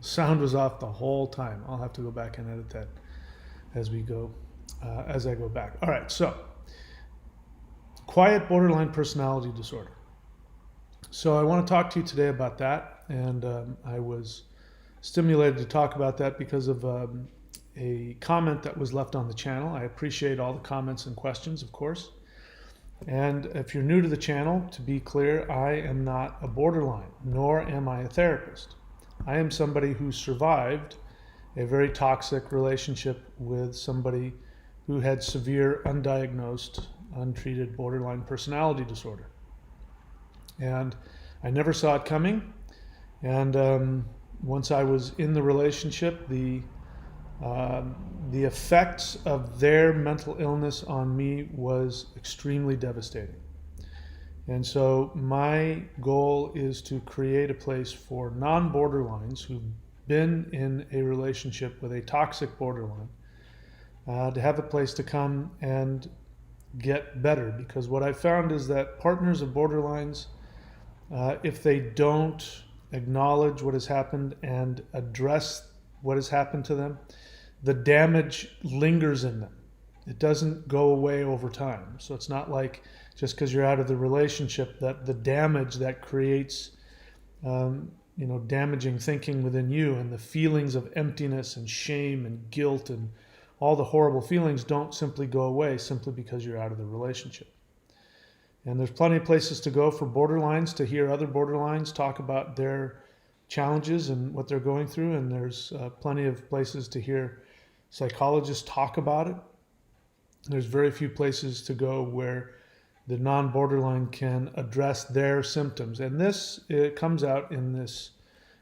Sound was off the whole time. I'll have to go back and edit that as we go, as I go back. All right, so quiet borderline personality disorder. So I want to talk to you today about that, and I was stimulated to talk about that because of a comment that was left on the channel. I appreciate all the comments and questions, of course. And if you're new to the channel, to be clear, I am not a borderline, nor am I a therapist. I am somebody who survived a very toxic relationship with somebody who had severe, undiagnosed, untreated borderline personality disorder. And I never saw it coming. And once I was in the relationship, the effects of their mental illness on me was extremely devastating. And so my goal is to create a place for non-borderlines who've been in a relationship with a toxic borderline to have a place to come and get better. Because what I found is that partners of borderlines, if they don't acknowledge what has happened and address what has happened to them, the damage lingers in them. It doesn't go away over time. So it's not like just because you're out of the relationship that the damage that creates damaging thinking within you, and the feelings of emptiness and shame and guilt and all the horrible feelings don't simply go away simply because you're out of the relationship. And there's plenty of places to go for borderlines to hear other borderlines talk about their challenges and what they're going through. And there's plenty of places to hear psychologists talk about it. There's very few places to go where the non-borderline can address their symptoms. And it comes out in this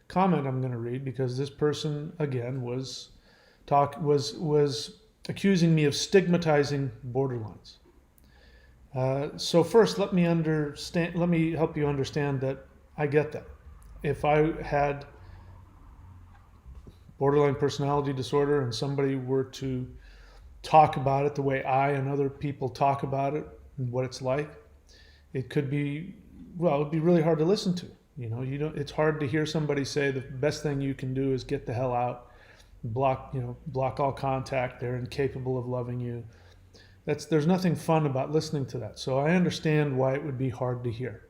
comment I'm going to read, because this person again was accusing me of stigmatizing borderlines. So first, let me help you understand that I get that. If I had borderline personality disorder and somebody were to talk about it the way I and other people talk about it and what it's like, it could be, it'd be really hard to listen to. It's hard to hear somebody say the best thing you can do is get the hell out, block all contact, they're incapable of loving you. There's nothing fun about listening to that. So I understand why it would be hard to hear.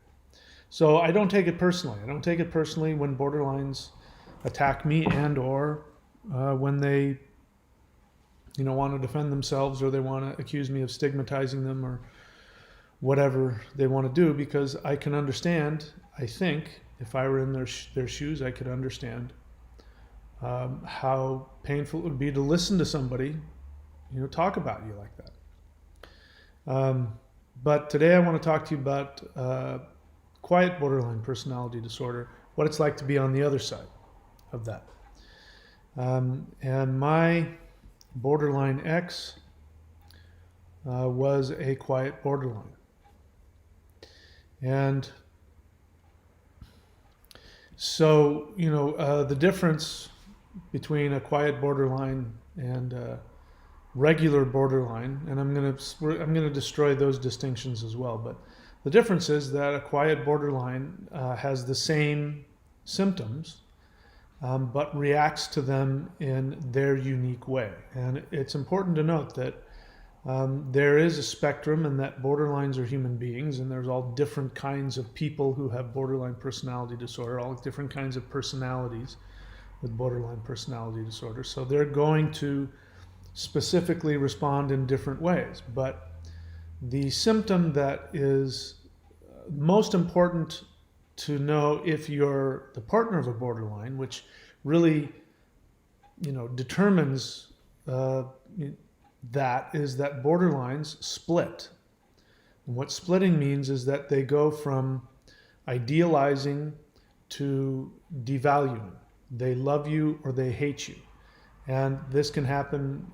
So I don't take it personally. I don't take it personally when borderlines attack me or when they want to defend themselves, or they want to accuse me of stigmatizing them, or whatever they want to do, because I can understand. I think if I were in their shoes, I could understand how painful it would be to listen to somebody talk about you like that. But today I want to talk to you about quiet borderline personality disorder, what it's like to be on the other side of that. And my borderline ex was a quiet borderline. And so, the difference between a quiet borderline and regular borderline, and I'm going to destroy those distinctions as well, but the difference is that a quiet borderline has the same symptoms, but reacts to them in their unique way. And it's important to note that there is a spectrum, and that borderlines are human beings, and there's all different kinds of people who have borderline personality disorder, all different kinds of personalities with borderline personality disorder. So they're going to specifically respond in different ways. But the symptom that is most important to know if you're the partner of a borderline, which really determines that, is that borderlines split. And what splitting means is that they go from idealizing to devaluing. They love you or they hate you. And this can happen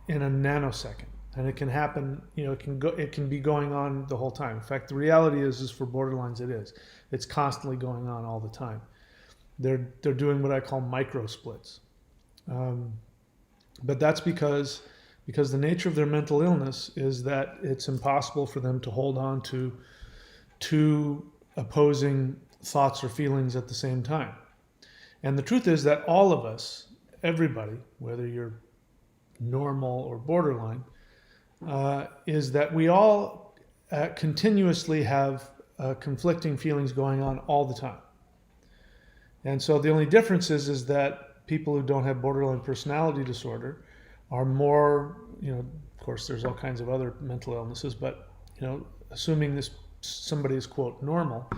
in a nanosecond. And it can happen, it can be going on the whole time. In fact, the reality is for borderlines, it's constantly going on all the time. They're doing what I call micro splits. But that's because the nature of their mental illness is that it's impossible for them to hold on to two opposing thoughts or feelings at the same time. And the truth is that all of us, everybody, whether you're normal or borderline, is that we all continuously have conflicting feelings going on all the time. And so the only difference is that people who don't have borderline personality disorder are more, of course, there's all kinds of other mental illnesses, but, assuming this somebody is, quote, normal,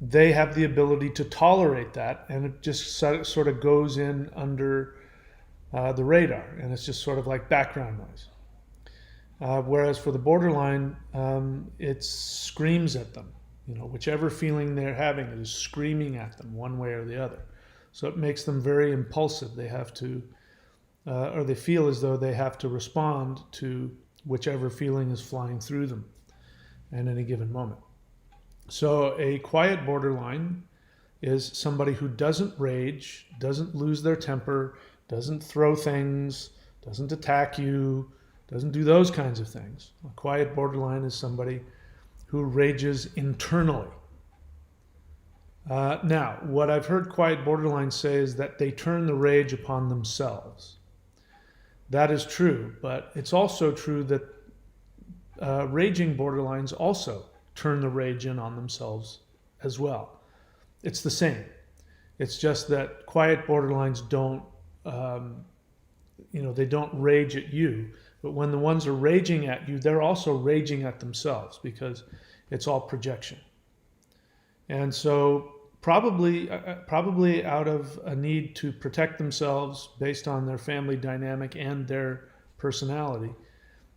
they have the ability to tolerate that, and it just sort of goes in under the radar, and it's just sort of like background noise. Whereas for the borderline, it screams at them. Whichever feeling they're having, it is screaming at them one way or the other. So it makes them very impulsive. They have to, or they feel as though they have to respond to whichever feeling is flying through them at any given moment. So a quiet borderline is somebody who doesn't rage, doesn't lose their temper, doesn't throw things, doesn't attack you, doesn't do those kinds of things. A quiet borderline is somebody who rages internally. Now, what I've heard quiet borderlines say is that they turn the rage upon themselves. That is true, but it's also true that raging borderlines also turn the rage in on themselves as well. It's the same. It's just that quiet borderlines don't, they don't rage at you. But when the ones are raging at you, they're also raging at themselves because it's all projection. And so probably out of a need to protect themselves based on their family dynamic and their personality,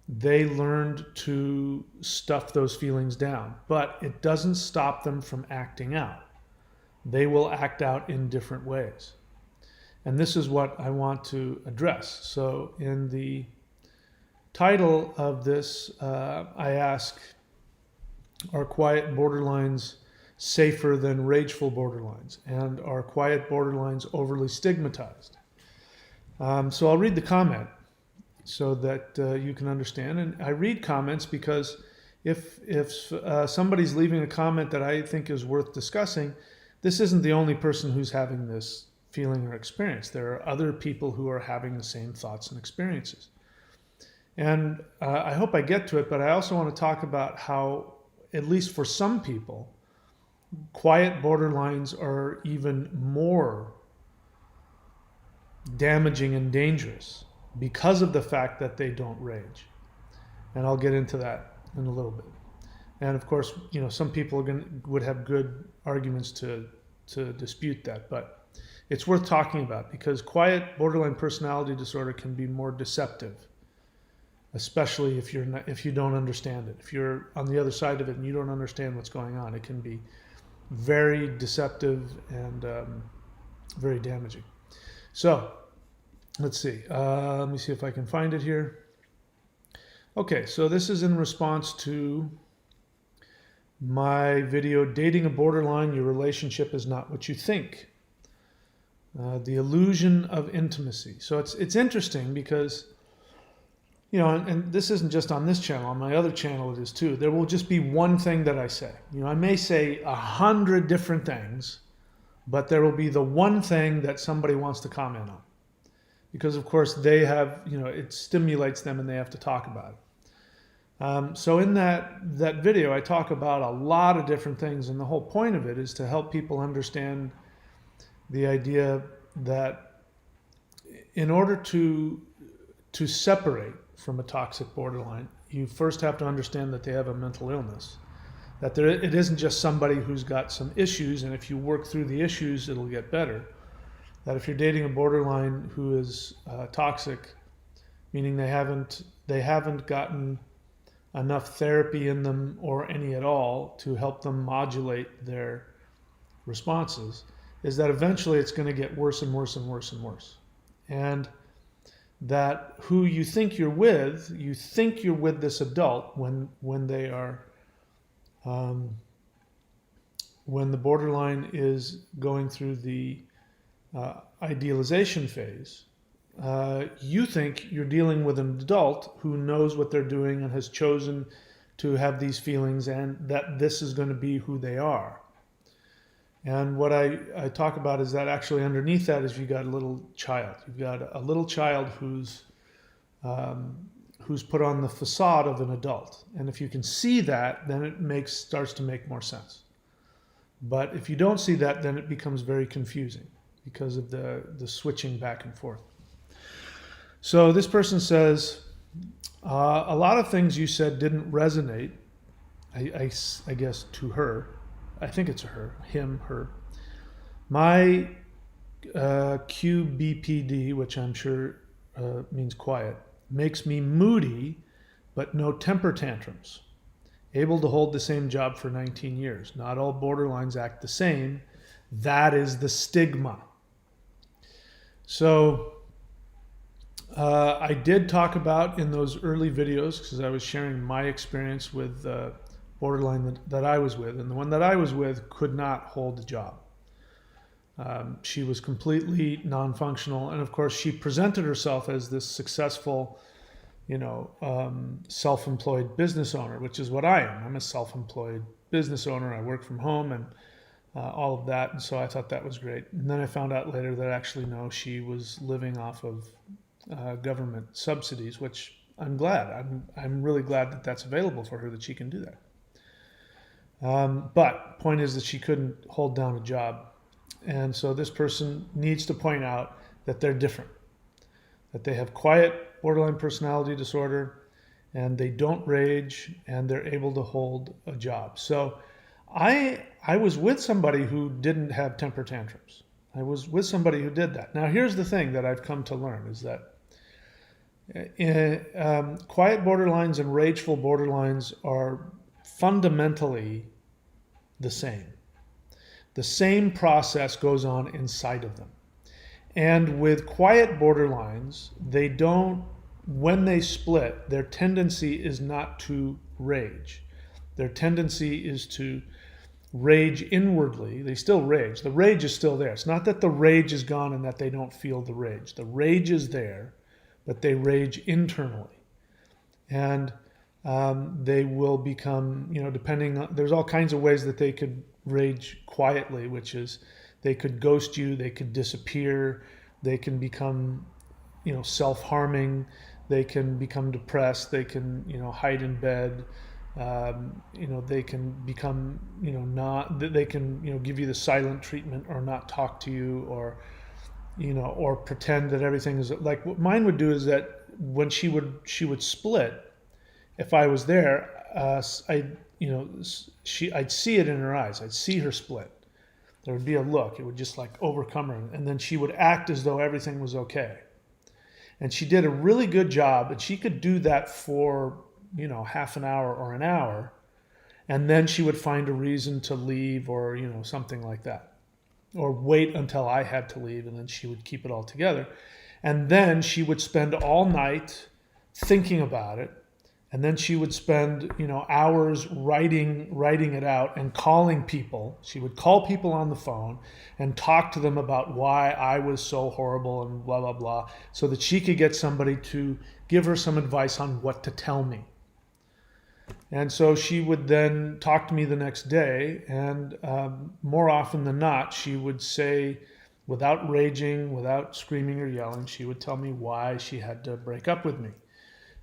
they learned to stuff those feelings down. But it doesn't stop them from acting out. They will act out in different ways. And this is what I want to address. So in the title of this, I ask, are quiet borderlines safer than rageful borderlines? And are quiet borderlines overly stigmatized? So I'll read the comment so that you can understand. And I read comments because if somebody's leaving a comment that I think is worth discussing, this isn't the only person who's having this feeling or experience. There are other people who are having the same thoughts and experiences. And I hope I get to it, but I also want to talk about how, at least for some people, quiet borderlines are even more damaging and dangerous because of the fact that they don't rage. And I'll get into that in a little bit. And of course, some people would have good arguments to dispute that, but it's worth talking about because quiet borderline personality disorder can be more deceptive, especially if you don't understand it. If you're on the other side of it and you don't understand what's going on, it can be very deceptive and very damaging. So let's see. Let me see if I can find it here. Okay, so this is in response to my video, Dating a Borderline, Your Relationship is Not What You Think. The illusion of intimacy. So it's interesting because, and this isn't just on this channel, on my other channel it is too. There will just be one thing that I say. I may say 100 different things, but there will be the one thing that somebody wants to comment on. Because of course they have, it stimulates them and they have to talk about it. So in that video, I talk about a lot of different things, and the whole point of it is to help people understand the idea that in order to separate from a toxic borderline, you first have to understand that they have a mental illness. That it isn't just somebody who's got some issues, and if you work through the issues, it'll get better. That if you're dating a borderline who is toxic, meaning they haven't gotten enough therapy in them or any at all to help them modulate their responses, is that eventually it's going to get worse and worse and worse and worse. And that who you think you're with this adult when they are, when the borderline is going through the idealization phase, you think you're dealing with an adult who knows what they're doing and has chosen to have these feelings and that this is going to be who they are. And what I talk about is that actually underneath that is you got a little child. You've got a little child um, who's put on the facade of an adult. And if you can see that, then it starts to make more sense. But if you don't see that, then it becomes very confusing because of the switching back and forth. So this person says, a lot of things you said didn't resonate, I guess, to her. I think it's a her, him, her. My QBPD, which I'm sure means quiet, makes me moody, but no temper tantrums. Able to hold the same job for 19 years. Not all borderlines act the same. That is the stigma. So I did talk about in those early videos, because I was sharing my experience with borderline that I was with, and the one that I was with could not hold a job. She was completely non-functional, and of course she presented herself as this successful, self-employed business owner, which is what I am. I'm a self-employed business owner. I work from home and all of that, and so I thought that was great. And then I found out later that actually no, she was living off of government subsidies, which I'm glad. I'm really glad that that's available for her, that she can do that. But point is that she couldn't hold down a job. And so this person needs to point out that they're different, that they have quiet borderline personality disorder, and they don't rage, and they're able to hold a job. So I was with somebody who didn't have temper tantrums. I was with somebody who did that. Now here's the thing that I've come to learn is that quiet borderlines and rageful borderlines are fundamentally the same. The same process goes on inside of them. And with quiet borderlines, when they split, their tendency is not to rage. Their tendency is to rage inwardly. They still rage. The rage is still there. It's not that the rage is gone and that they don't feel the rage. The rage is there, but they rage internally. And they will become, depending on, there's all kinds of ways that they could rage quietly, which is they could ghost you, they could disappear, they can become, self-harming, they can become depressed, they can, hide in bed, they can become, they can, give you the silent treatment or not talk to you, or, or pretend that everything is like what mine would do is that when she would split, if I was there, I'd see it in her eyes. I'd see her split. There would be a look. It would just like overcome her. And then she would act as though everything was okay. And she did a really good job. And she could do that for, half an hour or an hour. And then she would find a reason to leave or, something like that. Or wait until I had to leave, and then she would keep it all together. And then she would spend all night thinking about it. And then she would spend, hours writing it out and calling people. She would call people on the phone and talk to them about why I was so horrible and blah, blah, blah, so that she could get somebody to give her some advice on what to tell me. And so she would then talk to me the next day, and more often than not, she would say, without raging, without screaming or yelling, she would tell me why she had to break up with me.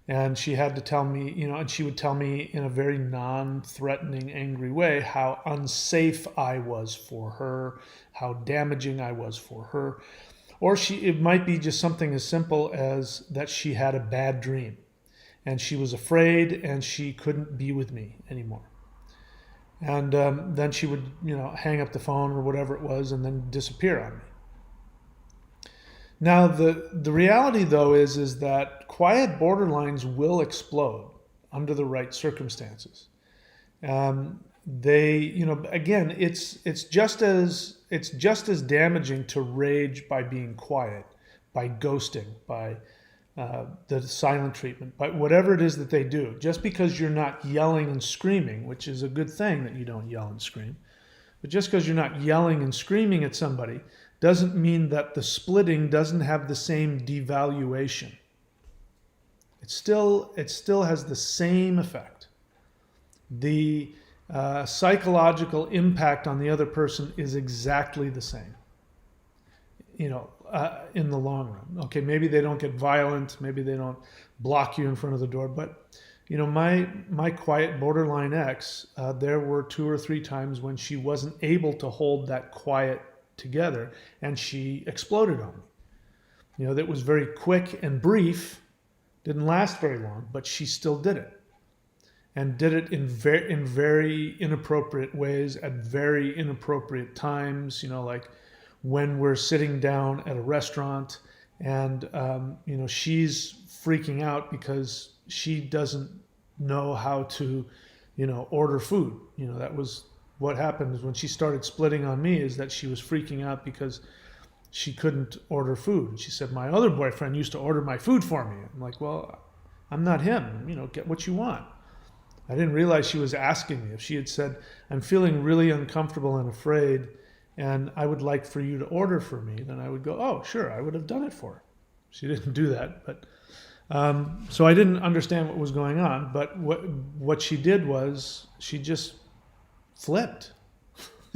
And she had to tell me, and she would tell me in a very non-threatening, angry way how unsafe I was for her, how damaging I was for her. Or it might be just something as simple as that she had a bad dream and she was afraid and she couldn't be with me anymore. And then she would, hang up the phone or whatever it was and then disappear on me. Now, the reality, though, is that quiet borderlines will explode under the right circumstances. Again, it's just as damaging to rage by being quiet, by ghosting, by the silent treatment, by whatever it is that they do. Just because you're not yelling and screaming, which is a good thing that you don't yell and scream, but just because you're not yelling and screaming at somebody doesn't mean that the splitting doesn't have the same devaluation. It still has the same effect. The psychological impact on the other person is exactly the same, in the long run. Okay, maybe they don't get violent, maybe they don't block you in front of the door, but my quiet borderline ex, there were 2 or 3 times when she wasn't able to hold that quiet together, and she exploded on me. That was very quick and brief, didn't last very long, but she still did it, and did it in very inappropriate ways at very inappropriate times. Like when we're sitting down at a restaurant, and she's freaking out because she doesn't know how to order food. That was what happened, is when she started splitting on me, is that she was freaking out because she couldn't order food. And she said, my other boyfriend used to order my food for me. I'm like, well, I'm not him. Get what you want. I didn't realize she was asking me. If she had said, I'm feeling really uncomfortable and afraid, and I would like for you to order for me, then I would go, oh, sure, I would have done it for her. She didn't do that, but so I didn't understand what was going on. But what she did was she just flipped.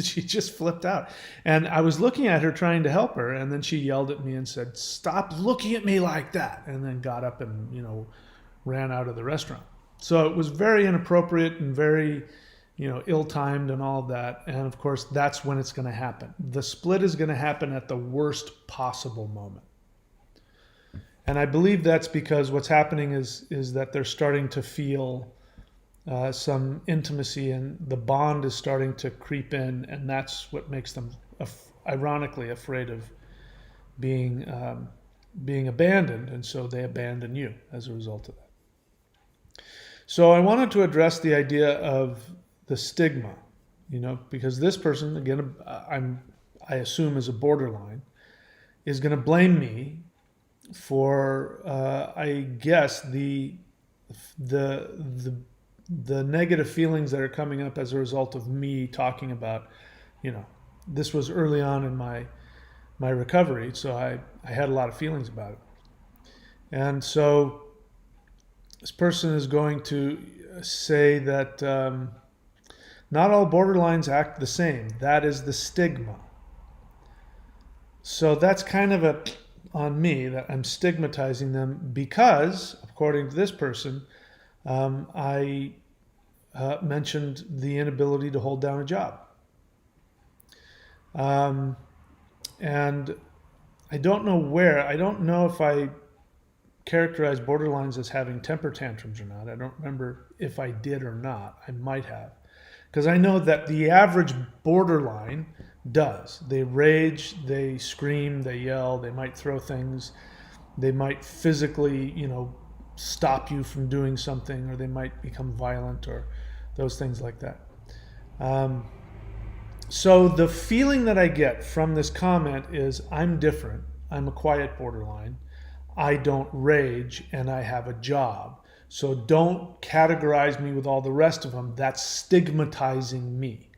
She just flipped out. And I was looking at her trying to help her, and then she yelled at me and said, stop looking at me like that, and then got up and ran out of the restaurant. So it was very inappropriate and very ill-timed and all of that. And of course, that's when it's going to happen. The split is going to happen at the worst possible moment. And I believe that's because what's happening is that they're starting to feel some intimacy, and the bond is starting to creep in, and that's what makes them ironically afraid of being abandoned, and so they abandon you as a result of that. So I wanted to address the idea of the stigma, because this person, again, I assume is a borderline, is going to blame me for, I guess, the negative feelings that are coming up as a result of me talking about, this was early on in my recovery, so I had a lot of feelings about it. And so this person is going to say that not all borderlines act the same. That is the stigma. So that's kind of on me, that I'm stigmatizing them because, according to this person, I mentioned the inability to hold down a job. And I don't know if I characterize borderlines as having temper tantrums or not. I don't remember if I did or not. I might have. Because I know that the average borderline does. They rage, they scream, they yell, they might throw things, they might physically, stop you from doing something, or they might become violent, or those things like that. So the feeling that I get from this comment is, I'm different. I'm a quiet borderline. I don't rage, and I have a job. So don't categorize me with all the rest of them. That's stigmatizing me.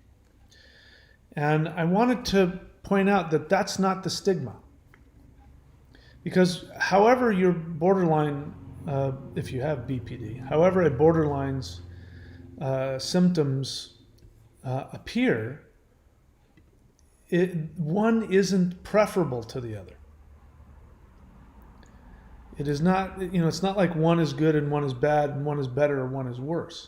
And I wanted to point out that that's not the stigma. Because however your borderline, if you have BPD, however a borderline's symptoms appear, one isn't preferable to the other. It is not, it's not like one is good and one is bad and one is better or one is worse.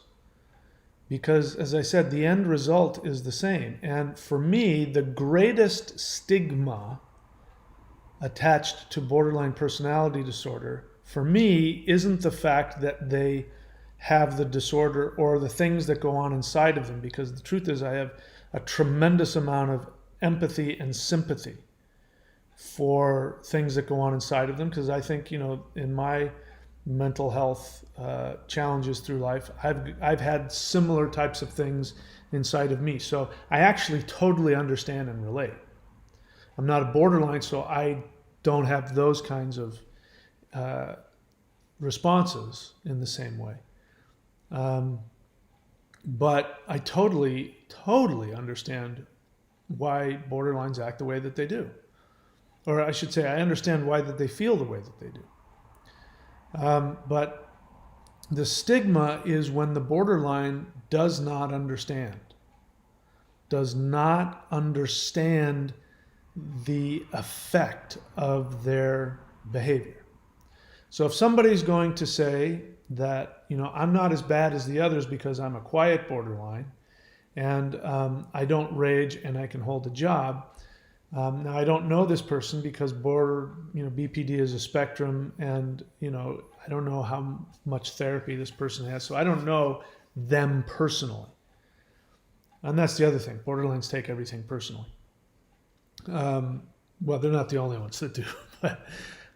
Because, as I said, the end result is the same. And for me, the greatest stigma attached to borderline personality disorder, for me, isn't the fact that they have the disorder or the things that go on inside of them. Because the truth is, I have a tremendous amount of empathy and sympathy for things that go on inside of them, because I think, in my mental health challenges through life, I've had similar types of things inside of me. So I actually totally understand and relate. I'm not a borderline, so I don't have those kinds of responses in the same way. But I totally understand why borderlines act the way that they do. Or I should say, I understand why that they feel the way that they do. But The stigma is when the borderline does not understand the effect of their behavior. So if somebody's going to say that, I'm not as bad as the others because I'm a quiet borderline, and I don't rage and I can hold a job. Now I don't know this person because BPD is a spectrum, and I don't know how much therapy this person has, so I don't know them personally. And that's the other thing. Borderlines take everything personally. Well, they're not the only ones that do, but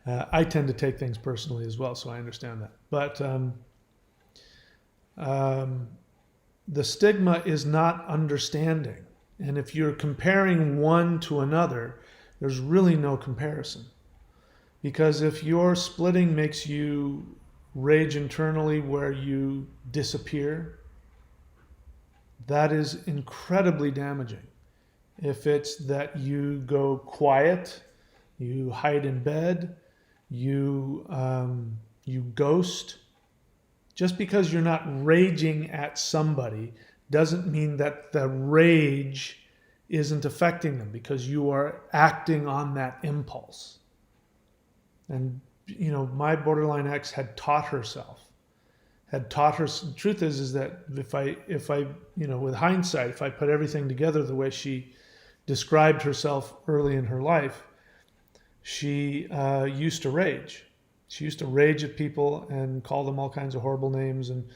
I tend to take things personally as well, so I understand that. But the stigma is not understanding. And if you're comparing one to another, there's really no comparison. Because if your splitting makes you rage internally where you disappear, that is incredibly damaging. If it's that you go quiet, you hide in bed, you ghost, just because you're not raging at somebody doesn't mean that the rage isn't affecting them, because you are acting on that impulse. And my borderline ex had taught her. The truth is that if I with hindsight, if I put everything together the way she described herself early in her life, she used to rage. She used to rage at people and call them all kinds of horrible names and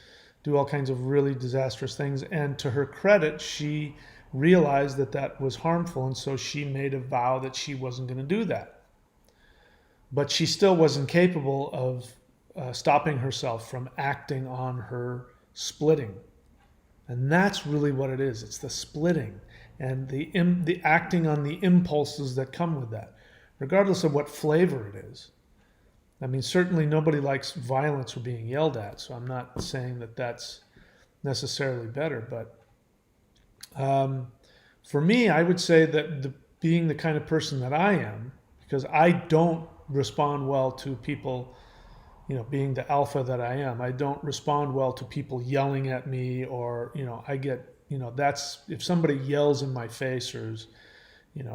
do all kinds of really disastrous things. And to her credit, she realized that that was harmful, and so she made a vow that she wasn't going to do that. But she still wasn't capable of stopping herself from acting on her splitting. And that's really what it is. It's the splitting and the acting on the impulses that come with that, regardless of what flavor it is. I mean, certainly nobody likes violence or being yelled at, so I'm not saying that that's necessarily better. But for me, I would say that being the kind of person that I am, because I don't respond well to people, being the alpha that I am, I don't respond well to people yelling at me, or, I get, that's, if somebody yells in my face or is,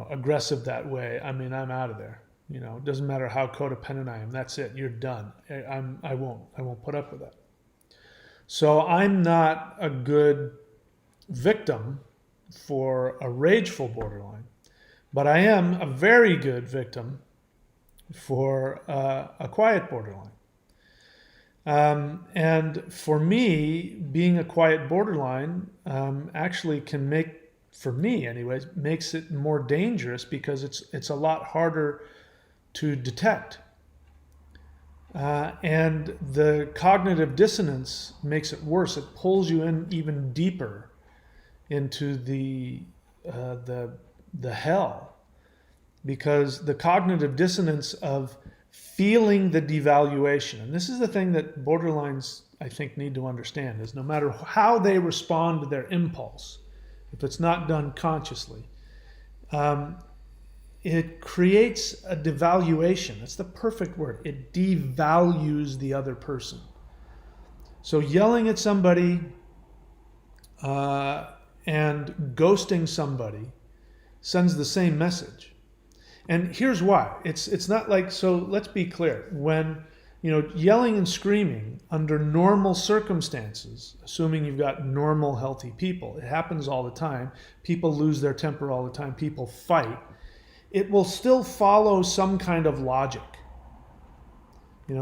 aggressive that way, I mean, I'm out of there. It doesn't matter how codependent I am. That's it. You're done. I won't put up with that. So I'm not a good victim for a rageful borderline, but I am a very good victim for a quiet borderline. And for me, being a quiet borderline actually can for me anyways, makes it more dangerous, because it's a lot harder to detect. And the cognitive dissonance makes it worse. It pulls you in even deeper into the hell, because the cognitive dissonance of feeling the devaluation, and this is the thing that borderlines, I think, need to understand, is no matter how they respond to their impulse, if it's not done consciously, it creates a devaluation. That's the perfect word. It devalues the other person. So yelling at somebody and ghosting somebody sends the same message. And here's why. It's not like, so let's be clear. When, yelling and screaming under normal circumstances, assuming you've got normal, healthy people, it happens all the time. People lose their temper all the time. People fight. It will still follow some kind of logic.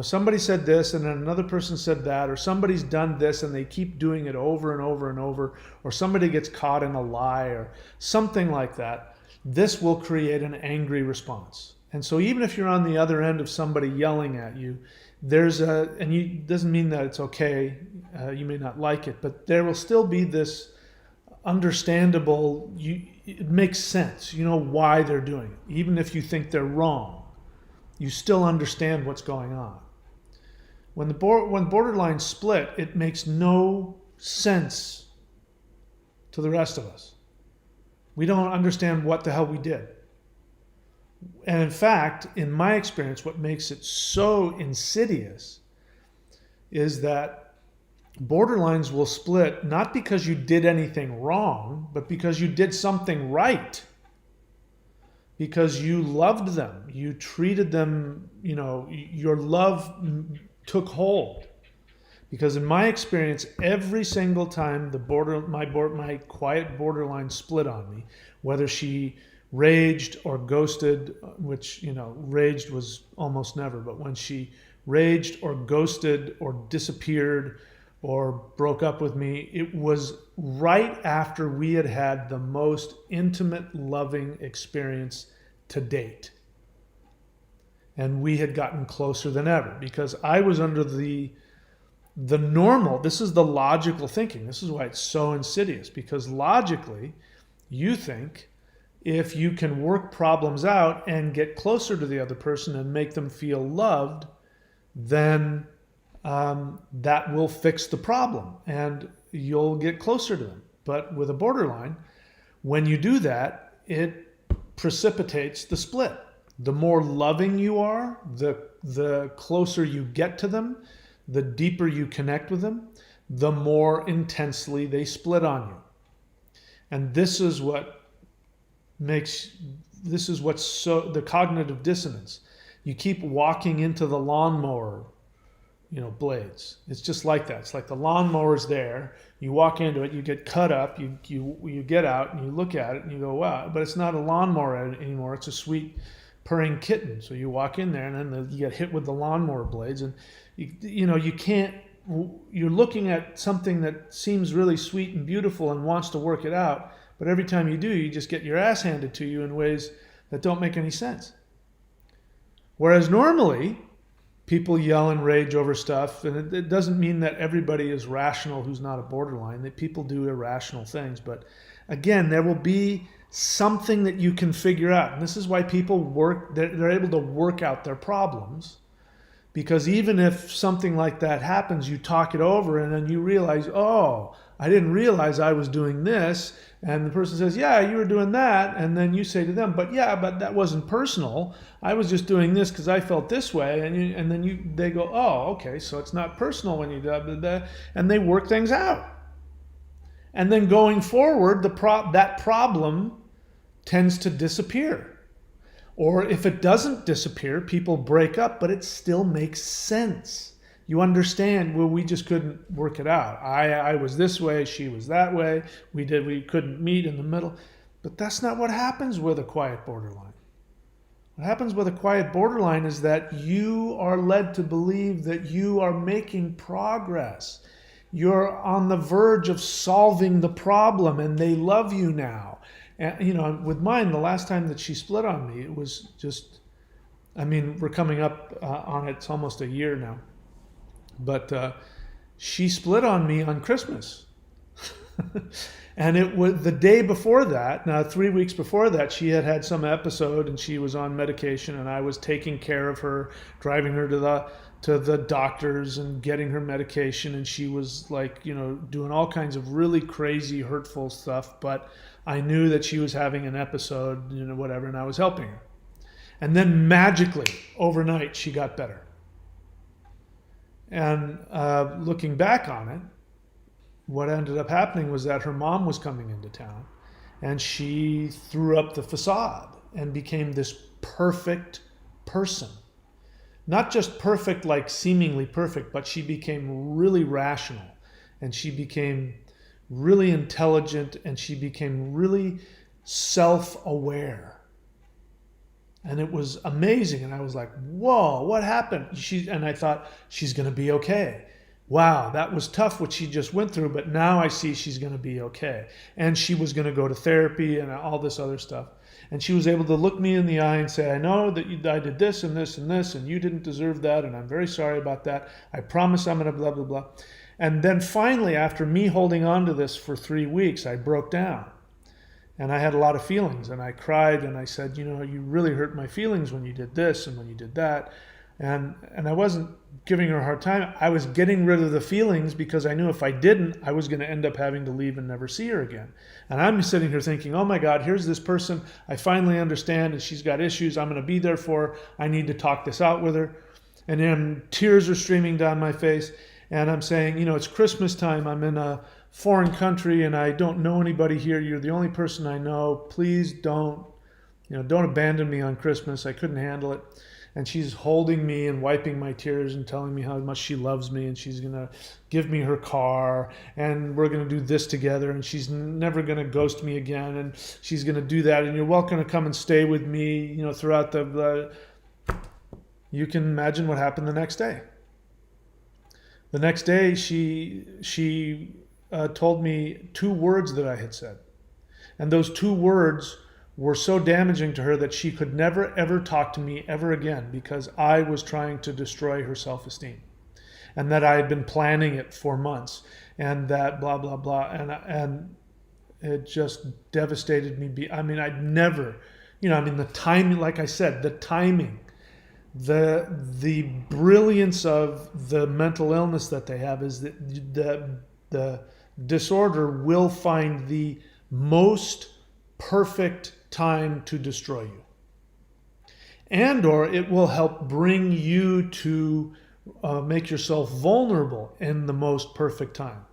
Somebody said this and then another person said that, or somebody's done this and they keep doing it over and over and over, or somebody gets caught in a lie or something like that. This will create an angry response. And so even if you're on the other end of somebody yelling at you, doesn't mean that it's okay, you may not like it, but there will still be this understandable, it makes sense. You know why they're doing it. Even if you think they're wrong, you still understand what's going on. When borderline split, it makes no sense to the rest of us. We don't understand what the hell we did. And in fact, in my experience, what makes it so insidious is that Borderlines will split not because you did anything wrong, but because you did something right. Because you loved them, you treated them, your love took hold. Because in my experience, every single time my quiet borderline split on me, whether she raged or ghosted, which raged was almost never, but when she raged or ghosted or disappeared or broke up with me, it was right after we had had the most intimate, loving experience to date. And we had gotten closer than ever because I was under the normal, this is the logical thinking. This is why it's so insidious, because logically, you think if you can work problems out and get closer to the other person and make them feel loved, then that will fix the problem and you'll get closer to them. But with a borderline, when you do that, it precipitates the split. The more loving you are, the closer you get to them, the deeper you connect with them, the more intensely they split on you. And this is what's so, the cognitive dissonance. You keep walking into the lawnmower, blades. It's just like that. It's like the lawnmower's there. You walk into it, you get cut up, you get out and you look at it and you go, wow, but it's not a lawnmower anymore. It's a sweet purring kitten. So you walk in there and then you get hit with the lawnmower blades and you can't, you're looking at something that seems really sweet and beautiful and wants to work it out. But every time you do, you just get your ass handed to you in ways that don't make any sense. Whereas normally, people yell and rage over stuff, and it doesn't mean that everybody is rational who's not a borderline, that people do irrational things. But again, there will be something that you can figure out. And this is why people they're able to work out their problems. Because even if something like that happens, you talk it over and then you realize, oh, I didn't realize I was doing this. And the person says, yeah, you were doing that. And then you say to them, but that wasn't personal. I was just doing this because I felt this way. And then they go, oh, okay, so it's not personal when you do that. And they work things out. And then going forward, that problem tends to disappear. Or if it doesn't disappear, people break up, but it still makes sense. You understand, well, we just couldn't work it out. I was this way, she was that way. We couldn't meet in the middle. But that's not what happens with a quiet borderline. What happens with a quiet borderline is that you are led to believe that you are making progress. You're on the verge of solving the problem and they love you now. And, with mine, the last time that she split on me, it was just, we're coming up on it. It's almost a year now. But she split on me on Christmas. And it was the day before that. Now, 3 weeks before that, she had some episode and she was on medication and I was taking care of her, driving her to the doctors and getting her medication. And she was doing all kinds of really crazy, hurtful stuff. But I knew that she was having an episode, whatever, and I was helping her. And then magically, overnight, she got better. And looking back on it, what ended up happening was that her mom was coming into town and she threw up the facade and became this perfect person. Not just perfect, like seemingly perfect, but she became really rational and she became really intelligent and she became really self-aware. And it was amazing. And I was like, whoa, what happened? And I thought, she's going to be okay. Wow, that was tough what she just went through, but now I see she's going to be okay. And she was going to go to therapy and all this other stuff. And she was able to look me in the eye and say, I know that I did this and this and this, and you didn't deserve that, and I'm very sorry about that. I promise I'm going to blah, blah, blah. And then finally, after me holding on to this for 3 weeks, I broke down. And I had a lot of feelings, and I cried, and I said, you really hurt my feelings when you did this and when you did that. And I wasn't giving her a hard time. I was getting rid of the feelings because I knew if I didn't, I was going to end up having to leave and never see her again. And I'm sitting here thinking, oh my God, here's this person. I finally understand and she's got issues. I'm going to be there for her. I need to talk this out with her. And then tears are streaming down my face. and I'm saying, it's Christmas time. I'm in a foreign country and I don't know anybody here. You're the only person I know. Please don't abandon me on Christmas. I couldn't handle it. And she's holding me and wiping my tears and telling me how much she loves me, and she's going to give me her car, and we're going to do this together, and she's never going to ghost me again, and she's going to do that, and you're welcome to come and stay with me, throughout you can imagine what happened the next day. The next day, she told me 2 words that I had said. And those 2 words were so damaging to her that she could never, ever talk to me ever again, because I was trying to destroy her self-esteem. And that I had been planning it for months. And that blah, blah, blah. And it just devastated me. I'd never, the timing, like I said, the timing, the brilliance of the mental illness that they have is that the disorder will find the most perfect time to destroy you, and or it will help bring you to make yourself vulnerable in the most perfect time,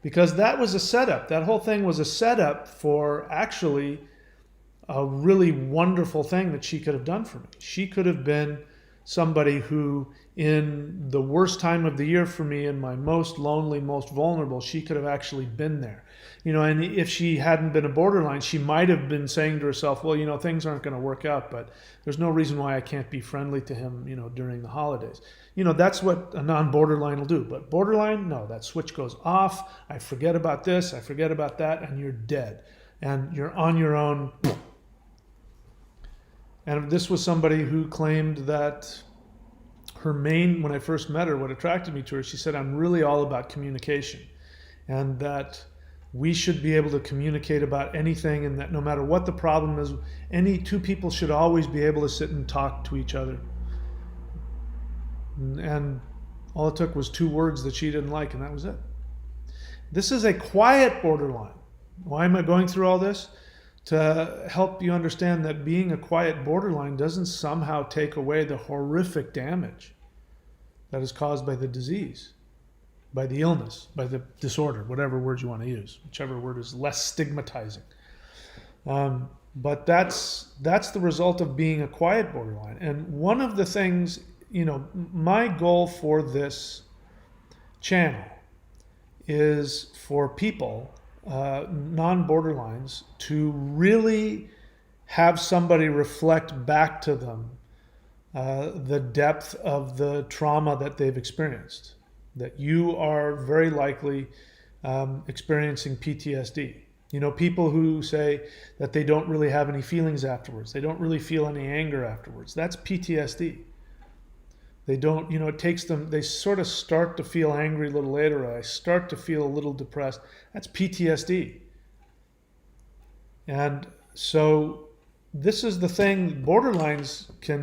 because that was a setup. That whole thing was a setup for actually a really wonderful thing that she could have done for me. She could have been somebody who, in the worst time of the year for me, in my most lonely, most vulnerable, she could have actually been there. And if she hadn't been a borderline, she might have been saying to herself, well, things aren't going to work out, but there's no reason why I can't be friendly to him, during the holidays. That's what a non-borderline will do. But borderline, no, that switch goes off. I forget about this, I forget about that, and you're dead. And you're on your own. And this was somebody who claimed that when I first met her, what attracted me to her, she said, I'm really all about communication, and that we should be able to communicate about anything, and that no matter what the problem is, any 2 people should always be able to sit and talk to each other. And all it took was 2 words that she didn't like, and that was it. This is a quiet borderline. Why am I going through all this? To help you understand that being a quiet borderline doesn't somehow take away the horrific damage that is caused by the disease, by the illness, by the disorder, whatever word you want to use, whichever word is less stigmatizing. But that's the result of being a quiet borderline. And one of the things, my goal for this channel is for people, non-borderlines, to really have somebody reflect back to them the depth of the trauma that they've experienced. That you are very likely experiencing PTSD. People who say that they don't really have any feelings afterwards. They don't really feel any anger afterwards. That's PTSD. They don't, it takes them, they sort of start to feel angry a little later, or I start to feel a little depressed. That's PTSD. And so this is the thing borderlines can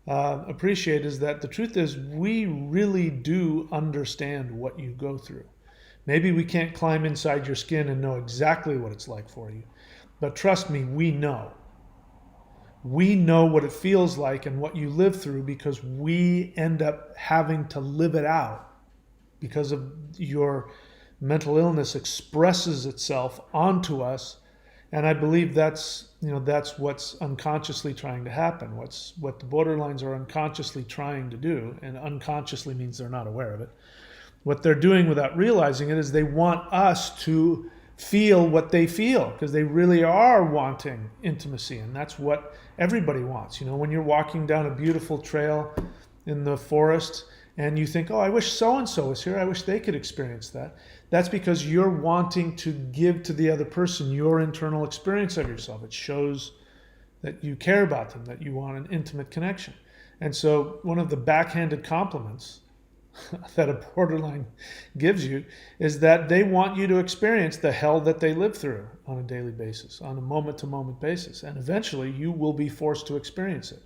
appreciate, is that the truth is we really do understand what you go through. Maybe we can't climb inside your skin and know exactly what it's like for you, but trust me, we know. We know what it feels like and what you live through, because we end up having to live it out because of your mental illness expresses itself onto us. And I believe that's what's unconsciously trying to happen. What the borderlines are unconsciously trying to do, and unconsciously means they're not aware of it. What they're doing without realizing it is they want us to feel what they feel, because they really are wanting intimacy, and that's what everybody wants. When you're walking down a beautiful trail in the forest and you think, oh, I wish so-and-so was here, I wish they could experience that. That's because you're wanting to give to the other person your internal experience of yourself. It shows that you care about them, that you want an intimate connection. And so one of the backhanded compliments that a borderline gives you is that they want you to experience the hell that they live through on a daily basis, on a moment-to-moment basis. And eventually you will be forced to experience it.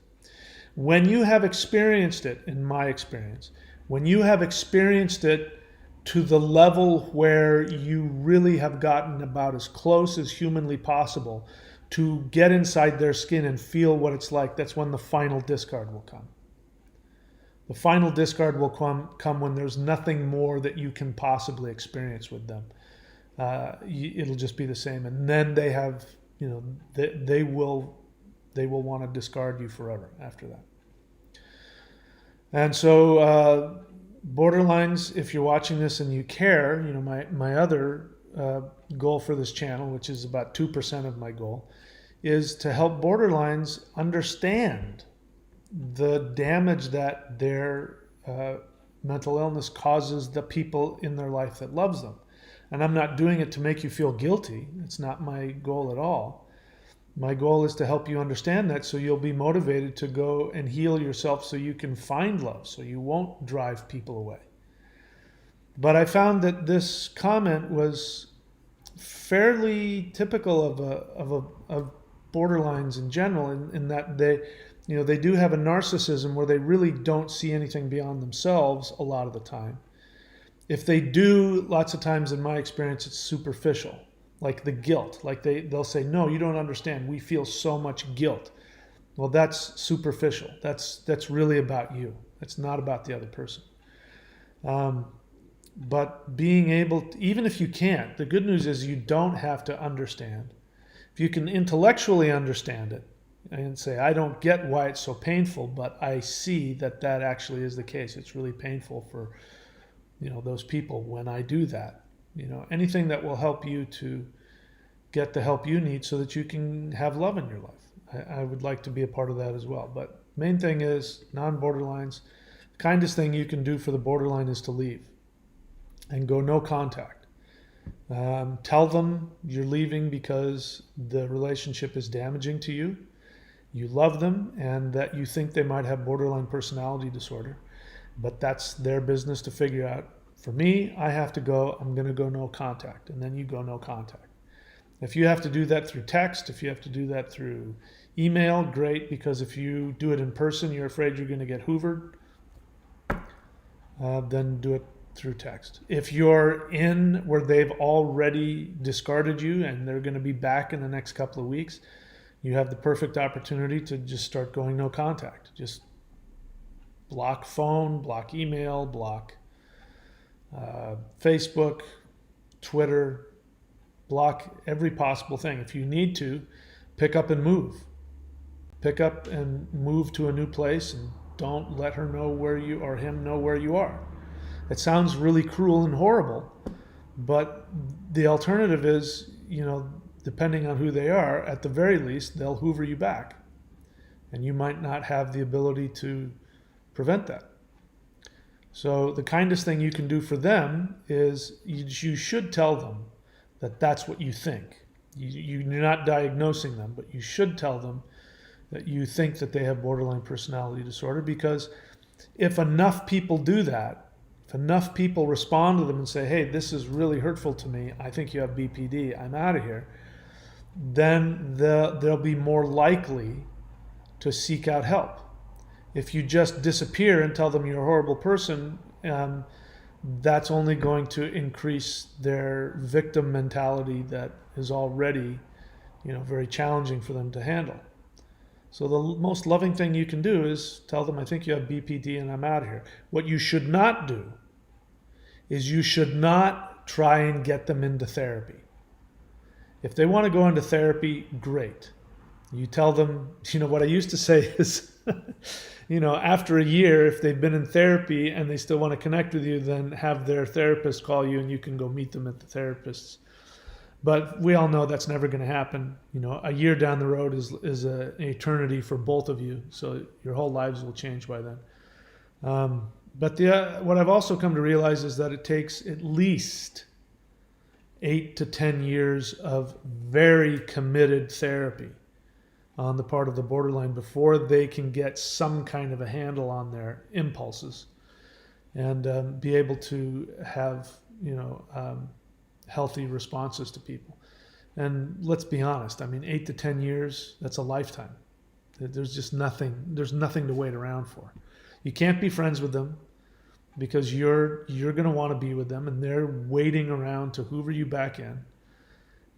When you have experienced it, in my experience, when you have experienced it to the level where you really have gotten about as close as humanly possible to get inside their skin and feel what it's like, that's when the final discard will come. The final discard will come when there's nothing more that you can possibly experience with them. It'll just be the same, and then they have, they will want to discard you forever after that. And so, borderlines, if you're watching this and you care, my other goal for this channel, which is about 2% of my goal, is to help borderlines understand the damage that their mental illness causes the people in their life that loves them. And I'm not doing it to make you feel guilty. It's not my goal at all. My goal is to help you understand that, so you'll be motivated to go and heal yourself, so you can find love, so you won't drive people away. But I found that this comment was fairly typical of borderlines in general, in that they do have a narcissism where they really don't see anything beyond themselves a lot of the time. If they do, lots of times in my experience, it's superficial, like the guilt. Like they'll say, no, you don't understand. We feel so much guilt. Well, that's superficial. That's really about you. It's not about the other person. But being able to, even if you can't, the good news is you don't have to understand. If you can intellectually understand it and say, I don't get why it's so painful, but I see that actually is the case. It's really painful for those people when I do that. Anything that will help you to get the help you need so that you can have love in your life. I would like to be a part of that as well. But main thing is, non-borderlines, the kindest thing you can do for the borderline is to leave and go no contact. Tell them you're leaving because the relationship is damaging to you. You love them, and that you think they might have borderline personality disorder. But that's their business to figure out. For me, I have to go, I'm going to go no contact, and then you go no contact. If you have to do that through text, if you have to do that through email, great, because if you do it in person, you're afraid you're going to get hoovered, then do it through text. If you're in where they've already discarded you and they're going to be back in the next couple of weeks, you have the perfect opportunity to just start going no contact. Just block phone, block email, block Facebook, Twitter, block every possible thing. If you need to, pick up and move. Pick up and move to a new place, and don't let her know where you, or him know where you are. It sounds really cruel and horrible, but the alternative is, depending on who they are, at the very least, they'll hoover you back. And you might not have the ability to prevent that. So the kindest thing you can do for them is you should tell them that that's what you think. You're not diagnosing them, but you should tell them that you think that they have borderline personality disorder, because if enough people do that, if enough people respond to them and say, hey, this is really hurtful to me, I think you have BPD, I'm out of here, then they'll be more likely to seek out help. If you just disappear and tell them you're a horrible person, that's only going to increase their victim mentality that is already, very challenging for them to handle. So the most loving thing you can do is tell them, I think you have BPD and I'm out of here. What you should not do is you should not try and get them into therapy. If they want to go into therapy, great. You tell them, what I used to say is, after a year, if they've been in therapy and they still want to connect with you, then have their therapist call you and you can go meet them at the therapist's. But we all know that's never going to happen. A year down the road is an eternity for both of you. So your whole lives will change by then. But what I've also come to realize is that it takes at least 8 to 10 years of very committed therapy on the part of the borderline before they can get some kind of a handle on their impulses and be able to have, healthy responses to people. And let's be honest, 8 to 10 years, that's a lifetime. There's nothing to wait around for. You can't be friends with them because you're going to want to be with them, and they're waiting around to hoover you back in.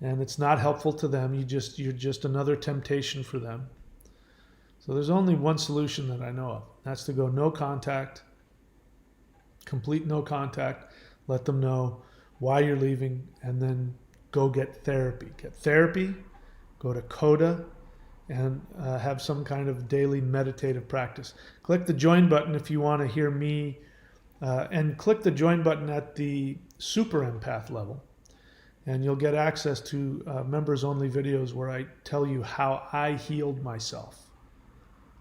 And it's not helpful to them. You're just another temptation for them. So there's only one solution that I know of. That's to go no contact, complete no contact, let them know why you're leaving, and then go get therapy. Get therapy, go to Coda, and have some kind of daily meditative practice. Click the join button if you want to hear me, and click the join button at the super empath level, and you'll get access to members only videos where I tell you how I healed myself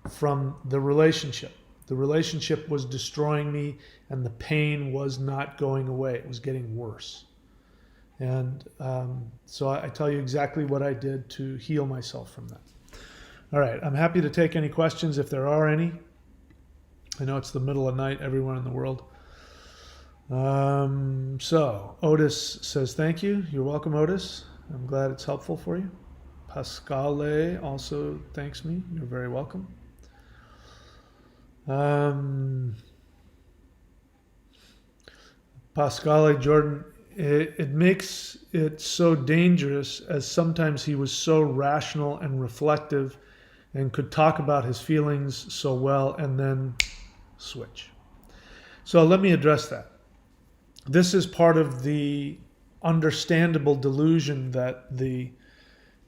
from the relationship. The relationship was destroying me, and the pain was not going away. It was getting worse. And so I tell you exactly what I did to heal myself from that. All right, I'm happy to take any questions if there are any. I know it's the middle of night everywhere in the world. So Otis says thank you. You're welcome, Otis. I'm glad it's helpful for you. Pascale also thanks me. You're very welcome. Pascale Jordan, it makes it so dangerous as sometimes he was so rational and reflective and could talk about his feelings so well and then switch. So let me address that. This is part of the understandable delusion that the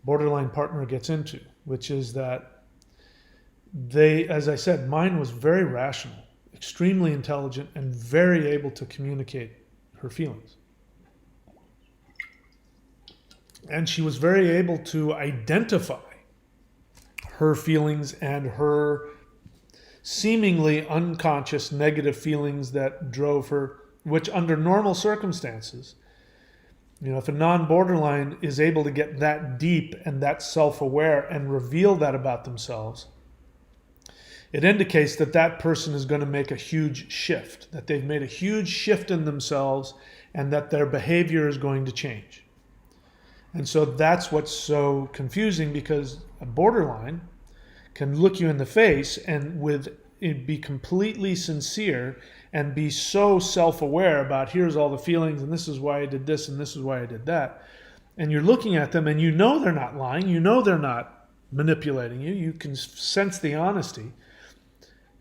borderline partner gets into, which is that they, as I said, mine was very rational, extremely intelligent, and very able to communicate her feelings. And she was very able to identify her feelings and her seemingly unconscious negative feelings that drove her, which under normal circumstances, if a non-borderline is able to get that deep and that self-aware and reveal that about themselves, it indicates that that person is going to make a huge shift, that they've made a huge shift in themselves and that their behavior is going to change. And so that's what's so confusing, because a borderline can look you in the face and be completely sincere and be so self-aware about here's all the feelings and this is why I did this and this is why I did that. And you're looking at them and you know they're not lying, you know they're not manipulating you, you can sense the honesty.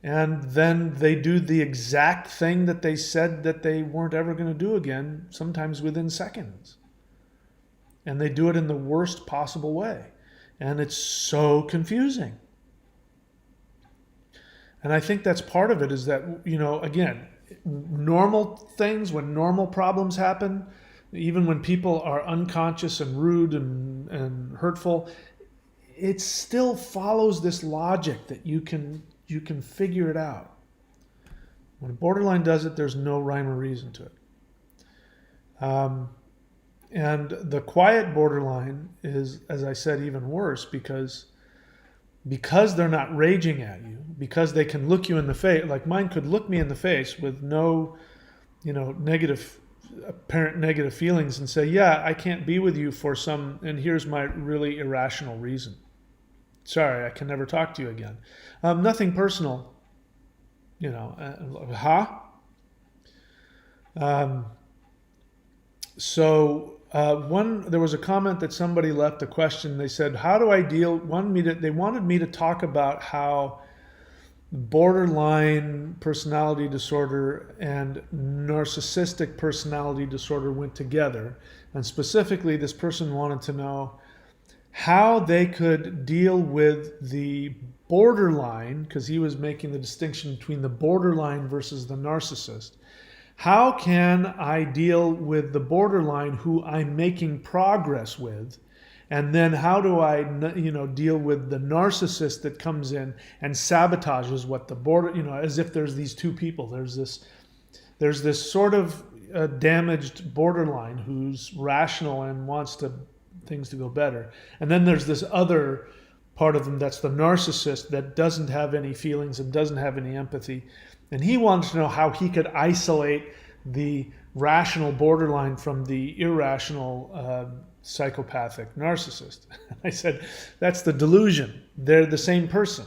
And then they do the exact thing that they said that they weren't ever going to do again, sometimes within seconds. And they do it in the worst possible way. And it's so confusing. And I think that's part of it, is that, again, normal things, when normal problems happen, even when people are unconscious and rude and hurtful, it still follows this logic that you can figure it out. When a borderline does it, there's no rhyme or reason to it. And the quiet borderline is, as I said, even worse, because they're not raging at you, because they can look you in the face. Like mine could look me in the face with no, apparent negative feelings and say, yeah, I can't be with you for and here's my really irrational reason. Sorry, I can never talk to you again. Nothing personal, there was a comment that somebody left a question. They said, how do I deal, they wanted me to talk about how borderline personality disorder and narcissistic personality disorder went together. And specifically, this person wanted to know how they could deal with the borderline, because he was making the distinction between the borderline versus the narcissist. How can I deal with the borderline who I'm making progress with? And then how do I, deal with the narcissist that comes in and sabotages what the as if there's these two people. There's this sort of damaged borderline who's rational and wants things to go better. And then there's this other part of them that's the narcissist that doesn't have any feelings and doesn't have any empathy. And he wanted to know how he could isolate the rational borderline from the irrational psychopathic narcissist. I said, that's the delusion. They're the same person.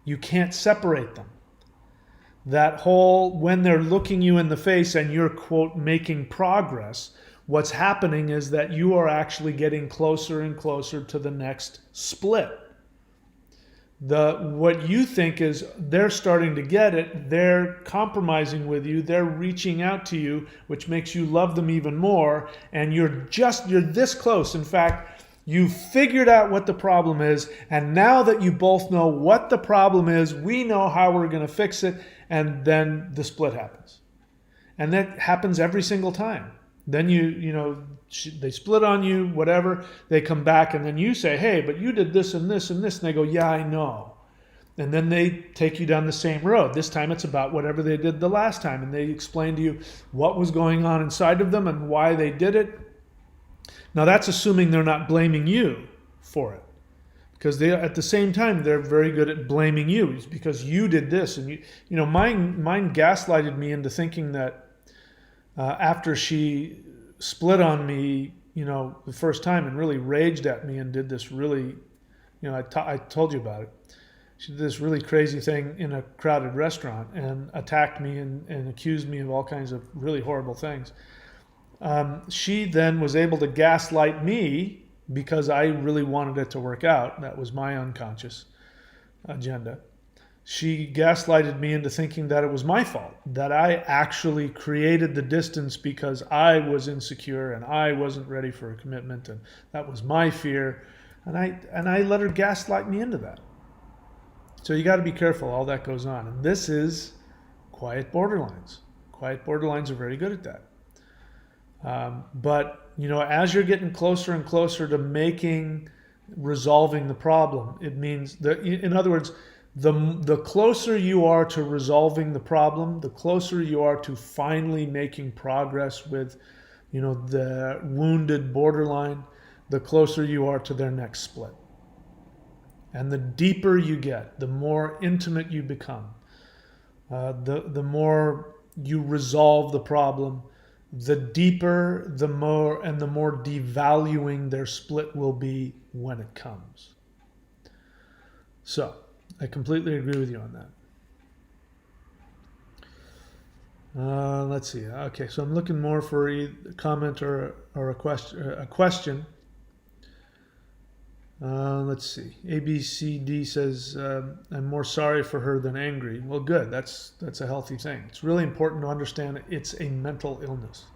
You can't separate them. That whole, when they're looking you in the face and you're, quote, making progress, what's happening is that you are actually getting closer and closer to the next split. What you think is they're starting to get it, they're compromising with you, they're reaching out to you, which makes you love them even more, and you're this close. In fact, you figured out what the problem is, and now that you both know what the problem is, we know how we're going to fix it, and then the split happens. And that happens every single time. Then they split on you, whatever. They come back, and then you say, "Hey, but you did this and this and this," and they go, "Yeah, I know." And then they take you down the same road. This time it's about whatever they did the last time, and they explain to you what was going on inside of them and why they did it. Now that's assuming they're not blaming you for it, because they at the same time they're very good at blaming you. It's because you did this, and mine gaslighted me into thinking that. After she split on me, the first time and really raged at me and did this really, I told you about it. She did this really crazy thing in a crowded restaurant and attacked me and accused me of all kinds of really horrible things. She then was able to gaslight me because I really wanted it to work out. That was my unconscious agenda. She gaslighted me into thinking that it was my fault, that I actually created the distance because I was insecure and I wasn't ready for a commitment, and that was my fear, and I let her gaslight me into that. So you got to be careful, all that goes on. And this is quiet borderlines. Quiet borderlines are very good at that. But as you're getting closer and closer to resolving the problem, it means that, in other words, the closer you are to resolving the problem, the closer you are to finally making progress with, the wounded borderline, the closer you are to their next split. And the deeper you get, the more intimate you become, the more you resolve the problem, the deeper, the more devaluing their split will be when it comes. So, I completely agree with you on that. Let's see. Okay, so I'm looking more for a comment or a question. Let's see. ABCD says, I'm more sorry for her than angry. Well, good. That's a healthy thing. It's really important to understand it's a mental illness.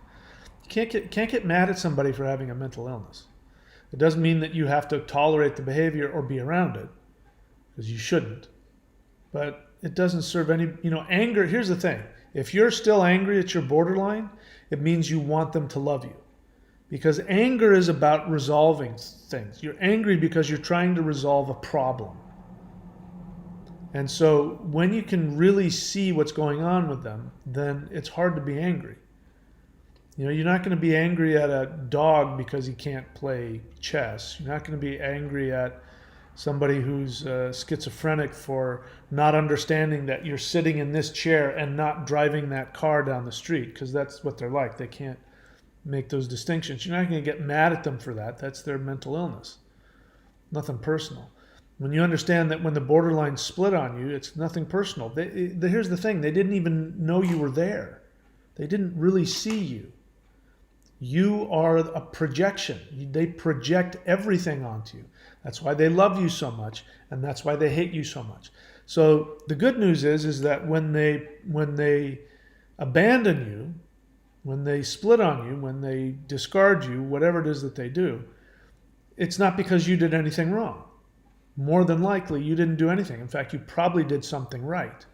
You can't get mad at somebody for having a mental illness. It doesn't mean that you have to tolerate the behavior or be around it, because you shouldn't. But it doesn't serve any, anger. Here's the thing. If you're still angry at your borderline, it means you want them to love you. Because anger is about resolving things. You're angry because you're trying to resolve a problem. And so when you can really see what's going on with them, then it's hard to be angry. You're not going to be angry at a dog because he can't play chess. You're not going to be angry at somebody who's schizophrenic for not understanding that you're sitting in this chair and not driving that car down the street, because that's what they're like. They can't make those distinctions. You're not going to get mad at them for that. That's their mental illness. Nothing personal. When you understand that when the borderline split on you, it's nothing personal. Here's the thing. They didn't even know you were there. They didn't really see you. You are a projection. They project everything onto you. That's why they love you so much, and that's why they hate you so much. So the good news is that when they abandon you, when they split on you, when they discard you, whatever it is that they do, it's not because you did anything wrong. More than likely, you didn't do anything. In fact, you probably did something right.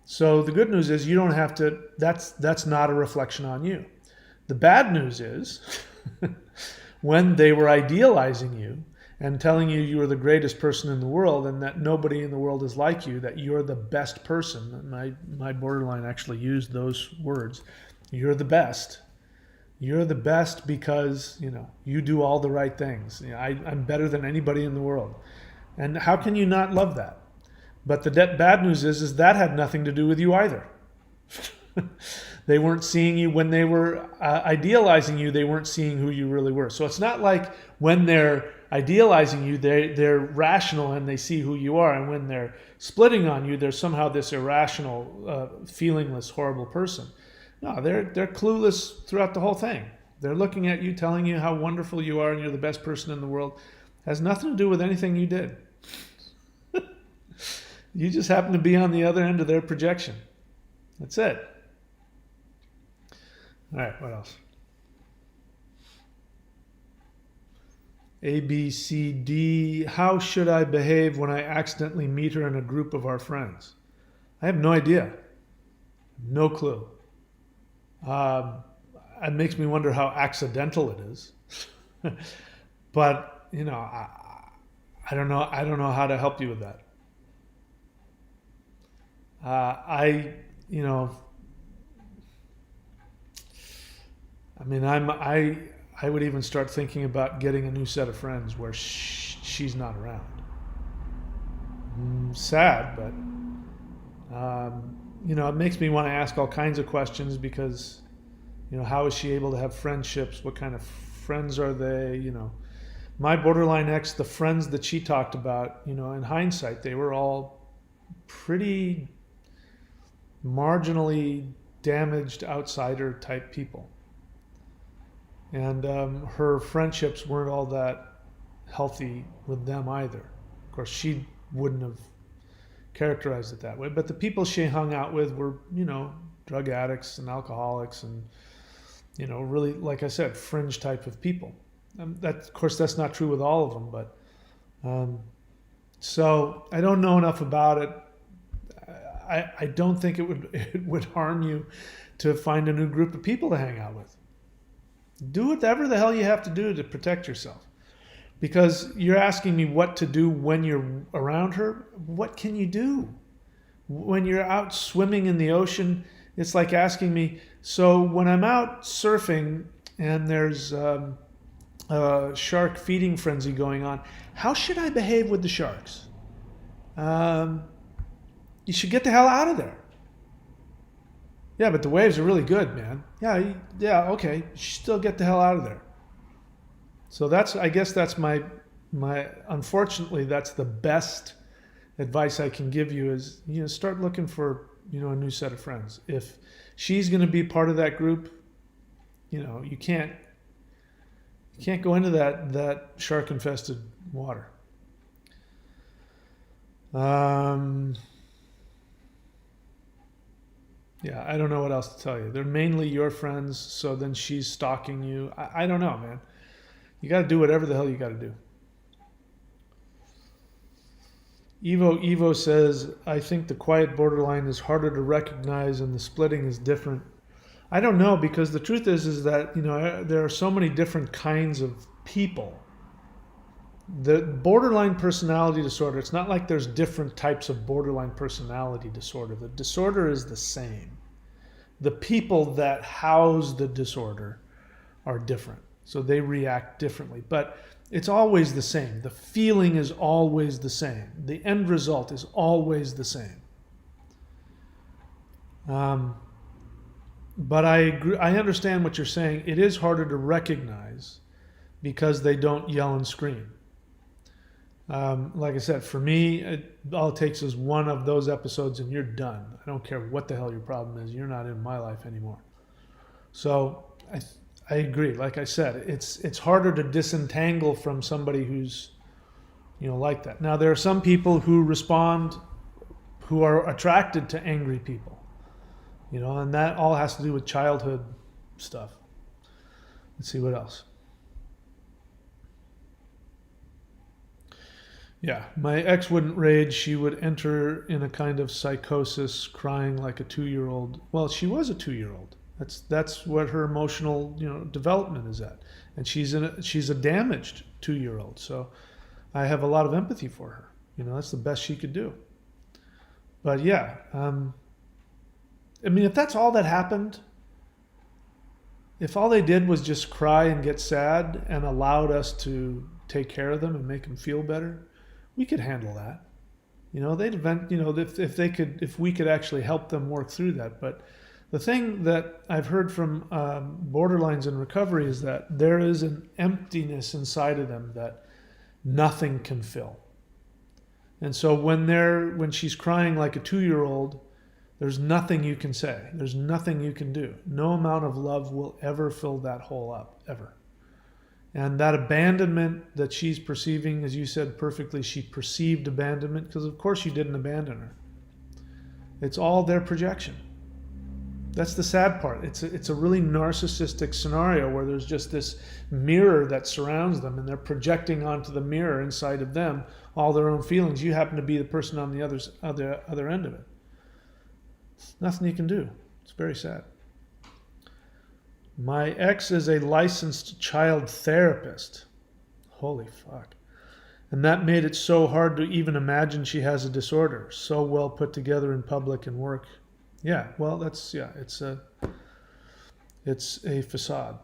So the good news is you don't have to, that's not a reflection on you. The bad news is when they were idealizing you and telling you you were the greatest person in the world and that nobody in the world is like you, that you're the best person. My borderline actually used those words. You're the best. You're the best because, you do all the right things. I'm better than anybody in the world. And how can you not love that? But the bad news is that had nothing to do with you either. They weren't seeing you when they were idealizing you. They weren't seeing who you really were. So it's not like when they're idealizing you, they're rational and they see who you are. And when they're splitting on you, they're somehow this irrational, feelingless, horrible person. No, they're clueless throughout the whole thing. They're looking at you, telling you how wonderful you are and you're the best person in the world. It has nothing to do with anything you did. You just happen to be on the other end of their projection. That's it. All right, what else? A, B, C, D. How should I behave when I accidentally meet her in a group of our friends? I have no idea. No clue. Um, it makes me wonder how accidental it is. But, I don't know. I don't know how to help you with that. I, you know, I mean, I would even start thinking about getting a new set of friends where she's not around. Sad, but it makes me want to ask all kinds of questions because, how is she able to have friendships? What kind of friends are they? My borderline ex, the friends that she talked about, in hindsight, they were all pretty marginally damaged outsider type people. And her friendships weren't all that healthy with them either. Of course, she wouldn't have characterized it that way. But the people she hung out with were, drug addicts and alcoholics and, really, like I said, fringe type of people. Of course, that's not true with all of them. But so I don't know enough about it. I don't think it would harm you to find a new group of people to hang out with. Do whatever the hell you have to do to protect yourself. Because you're asking me what to do when you're around her. What can you do? When you're out swimming in the ocean, it's like asking me, so when I'm out surfing and there's a shark feeding frenzy going on, how should I behave with the sharks? You should get the hell out of there. Yeah, but the waves are really good, man. Yeah, okay. You should still get the hell out of there. So I guess that's my unfortunately, that's the best advice I can give you is, start looking for, a new set of friends. If she's going to be part of that group, you can't go into that shark infested water. Yeah, I don't know what else to tell you. They're mainly your friends, so then she's stalking you. I don't know, man. You got to do whatever the hell you got to do. Evo says, I think the quiet borderline is harder to recognize and the splitting is different. I don't know, because the truth is that, there are so many different kinds of people. The borderline personality disorder, it's not like there's different types of borderline personality disorder. The disorder is the same. The people that house the disorder are different. So they react differently. But it's always the same. The feeling is always the same. The end result is always the same. But I agree, I understand what you're saying. It is harder to recognize because they don't yell and scream. Like I said, for me, all it takes is one of those episodes and you're done. I don't care what the hell your problem is. You're not in my life anymore. So I agree. Like I said, it's harder to disentangle from somebody who's, like that. Now, there are some people who respond, who are attracted to angry people, and that all has to do with childhood stuff. Let's see what else. Yeah, my ex wouldn't rage. She would enter in a kind of psychosis, crying like a 2-year-old. Well, she was a 2-year-old. That's what her emotional, development is at, and she's a damaged 2-year-old. So I have a lot of empathy for her. That's the best she could do. But yeah, I mean, if that's all that happened, if all they did was just cry and get sad and allowed us to take care of them and make them feel better, we could handle that. They'd event, if we could actually help them work through that. But the thing that I've heard from borderlines in recovery is that there is an emptiness inside of them that nothing can fill. And so when she's crying like a 2-year-old, there's nothing you can say. There's nothing you can do. No amount of love will ever fill that hole up, ever. And that abandonment that she's perceiving, as you said perfectly, she perceived abandonment because, of course, you didn't abandon her. It's all their projection. That's the sad part. It's a really narcissistic scenario where there's just this mirror that surrounds them, and they're projecting onto the mirror inside of them all their own feelings. You happen to be the person on the other end of it. Nothing you can do. It's very sad. My ex is a licensed child therapist. Holy fuck. And that made it so hard to even imagine she has a disorder. So well put together in public and work. Yeah, well, it's a facade.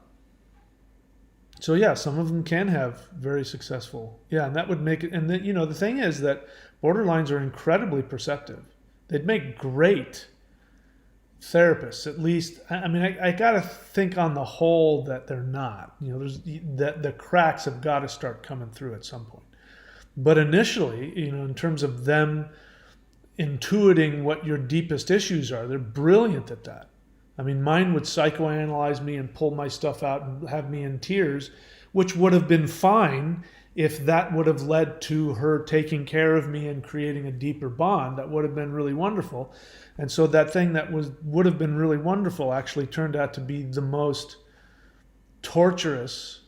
So yeah, some of them can have very successful. Yeah, and that would make it. And then, the thing is that borderlines are incredibly perceptive. They'd make great therapists, at least. I mean, I got to think on the whole that they're not. There's that the cracks have got to start coming through at some point. But initially, in terms of them intuiting what your deepest issues are, they're brilliant at that. I mean, mine would psychoanalyze me and pull my stuff out and have me in tears, which would have been fine if that would have led to her taking care of me and creating a deeper bond. That would have been really wonderful. And so that thing that would have been really wonderful actually turned out to be the most torturous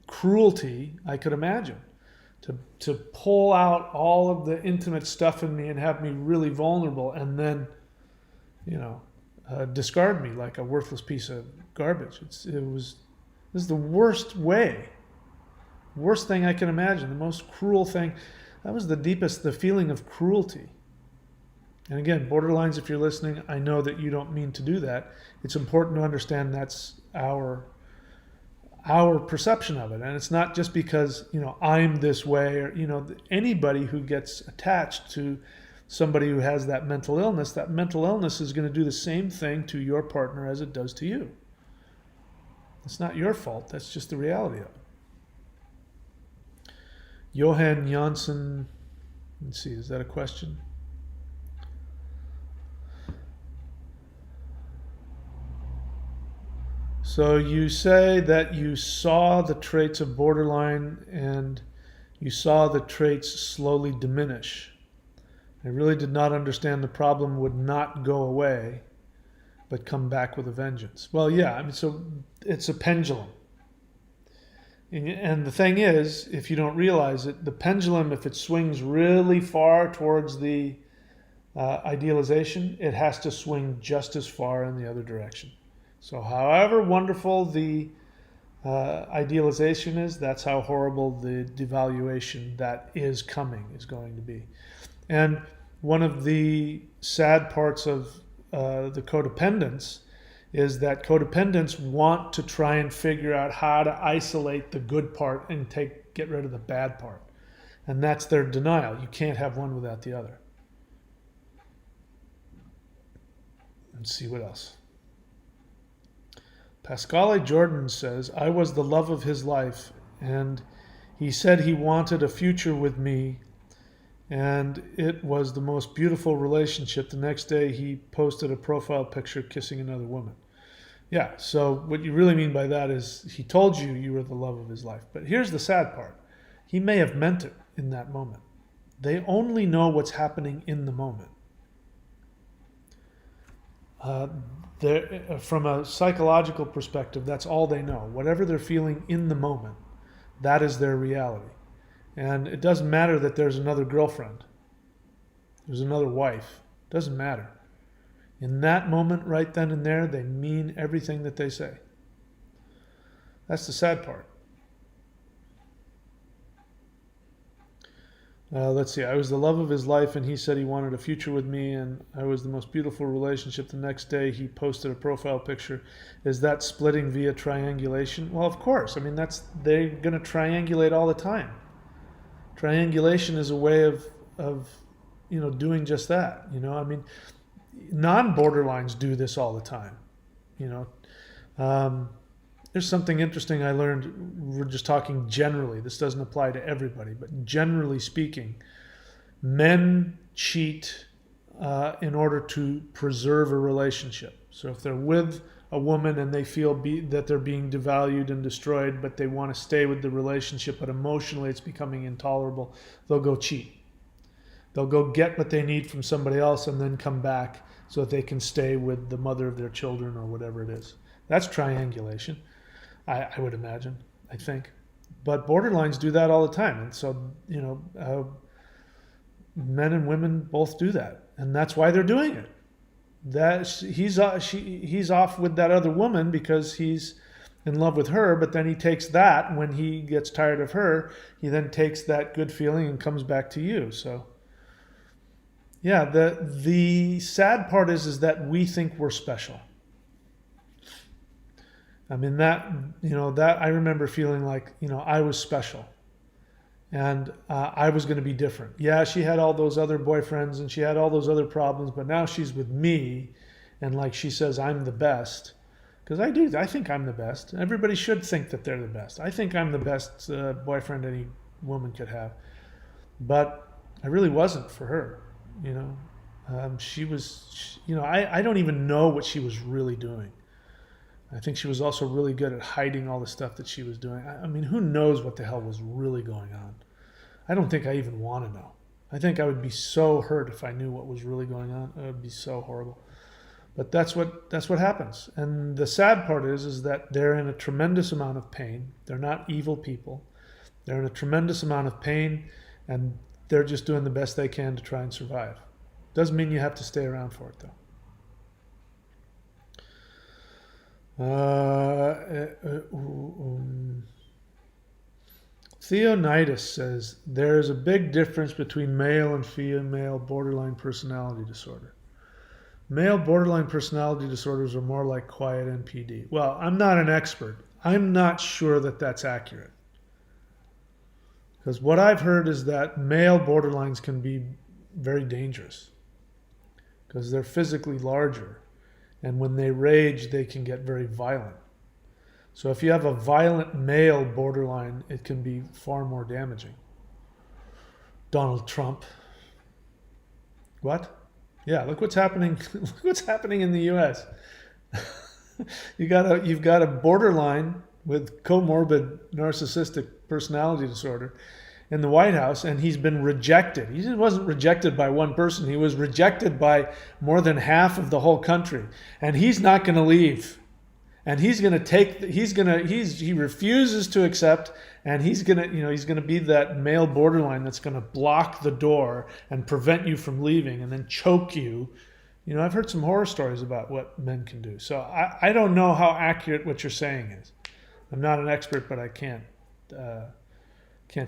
cruelty I could imagine. To pull out all of the intimate stuff in me and have me really vulnerable, and then, discard me like a worthless piece of garbage. This is the worst thing I can imagine, the most cruel thing. That was the feeling of cruelty. And again, borderlines, if you're listening, I know that you don't mean to do that. It's important to understand that's our perception of it. And it's not just because, I'm this way, or, anybody who gets attached to somebody who has that mental illness is going to do the same thing to your partner as it does to you. It's not your fault. That's just the reality of it. Johan Janssen, let's see, is that a question? So you say that you saw the traits of borderline and you saw the traits slowly diminish. I really did not understand the problem would not go away, but come back with a vengeance. Well, yeah, I mean, so it's a pendulum. And the thing is, if you don't realize it, the pendulum, if it swings really far towards the idealization, it has to swing just as far in the other direction. So however wonderful the idealization is, that's how horrible the devaluation that is coming is going to be. And one of the sad parts of the codependence is that codependents want to try and figure out how to isolate the good part and get rid of the bad part. And that's their denial. You can't have one without the other. Let's see what else. Pascale Jordan says, I was the love of his life, and he said he wanted a future with me, and it was the most beautiful relationship. The next day he posted a profile picture kissing another woman. Yeah, so what you really mean by that is he told you you were the love of his life. But here's the sad part. He may have meant it in that moment. They only know what's happening in the moment. From a psychological perspective, that's all they know. Whatever they're feeling in the moment, that is their reality. And it doesn't matter that there's another girlfriend, there's another wife. It doesn't matter. In that moment, right then and there, they mean everything that they say. That's the sad part. Let's see. I was the love of his life, and he said he wanted a future with me, and I was the most beautiful relationship. The next day, he posted a profile picture. Is that splitting via triangulation? Well, of course. I mean, they're going to triangulate all the time. Triangulation is a way of doing just that. I mean, non-borderlines do this all the time. There's something interesting I learned. We're just talking generally. This doesn't apply to everybody, but generally speaking, men cheat in order to preserve a relationship. So if they're with a woman and they feel that they're being devalued and destroyed, but they want to stay with the relationship, but emotionally it's becoming intolerable, they'll go cheat. They'll go get what they need from somebody else and then come back so that they can stay with the mother of their children or whatever it is. That's triangulation, I would imagine, I think. But borderlines do that all the time. And so, men and women both do that. And that's why they're doing it. He's off with that other woman because he's in love with her, but then he takes that when he gets tired of her, he then takes that good feeling and comes back to you. So yeah, the sad part is that we think we're special. I mean that I remember feeling like I was special, and I was going to be different. Yeah, she had all those other boyfriends and she had all those other problems, but now she's with me, and like she says, I'm the best. Because I do. I think I'm the best. Everybody should think that they're the best. I think I'm the best boyfriend any woman could have, but I really wasn't for her. She was. I don't even know what she was really doing. I think she was also really good at hiding all the stuff that she was doing. I mean, who knows what the hell was really going on? I don't think I even want to know. I think I would be so hurt if I knew what was really going on. It would be so horrible. But that's what happens. And the sad part is that they're in a tremendous amount of pain. They're not evil people. They're in a tremendous amount of pain, and they're just doing the best they can to try and survive. Doesn't mean you have to stay around for it, though. Theonidas says there's a big difference between male and female borderline personality disorder. Male borderline personality disorders are more like quiet NPD. Well, I'm not an expert. I'm not sure that that's accurate. Because what I've heard is that male borderlines can be very dangerous because they're physically larger. And when they rage, they can get very violent. So if you have a violent male borderline, it can be far more damaging. Donald Trump. What? Yeah, look what's happening. Look what's happening in the U.S. You've got a borderline with comorbid narcissistic personality disorder in the White House, and he's been rejected. He wasn't rejected by one person. He was rejected by more than half of the whole country, and he's not going to leave. And he refuses to accept, and he's going to be that male borderline that's going to block the door and prevent you from leaving and then choke you. I've heard some horror stories about what men can do. So I don't know how accurate what you're saying is. I'm not an expert, but I can't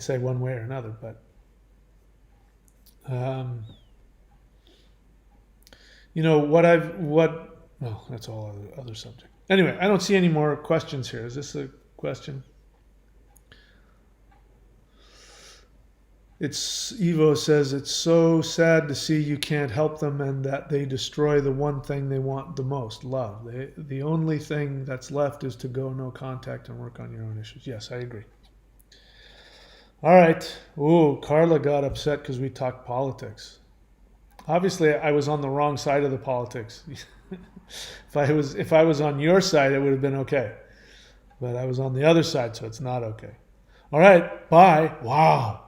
say one way or another. But that's all other subject. Anyway, I don't see any more questions here. Is this a question? Evo says it's so sad to see you can't help them and that they destroy the one thing they want the most, love. The only thing that's left is to go no contact and work on your own issues. Yes, I agree. All right. Ooh, Carla got upset because we talked politics. Obviously, I was on the wrong side of the politics. If I was on your side, it would have been okay. But I was on the other side, so it's not okay. All right, bye. Wow.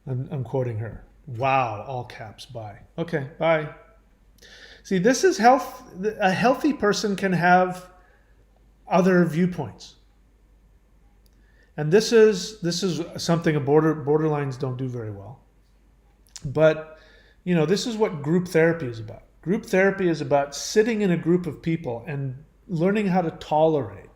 I'm quoting her. Wow, all caps, bye. Okay, bye. See, this is health. A healthy person can have other viewpoints. And this is something borderlines don't do very well. But, this is what group therapy is about. Group therapy is about sitting in a group of people and learning how to tolerate.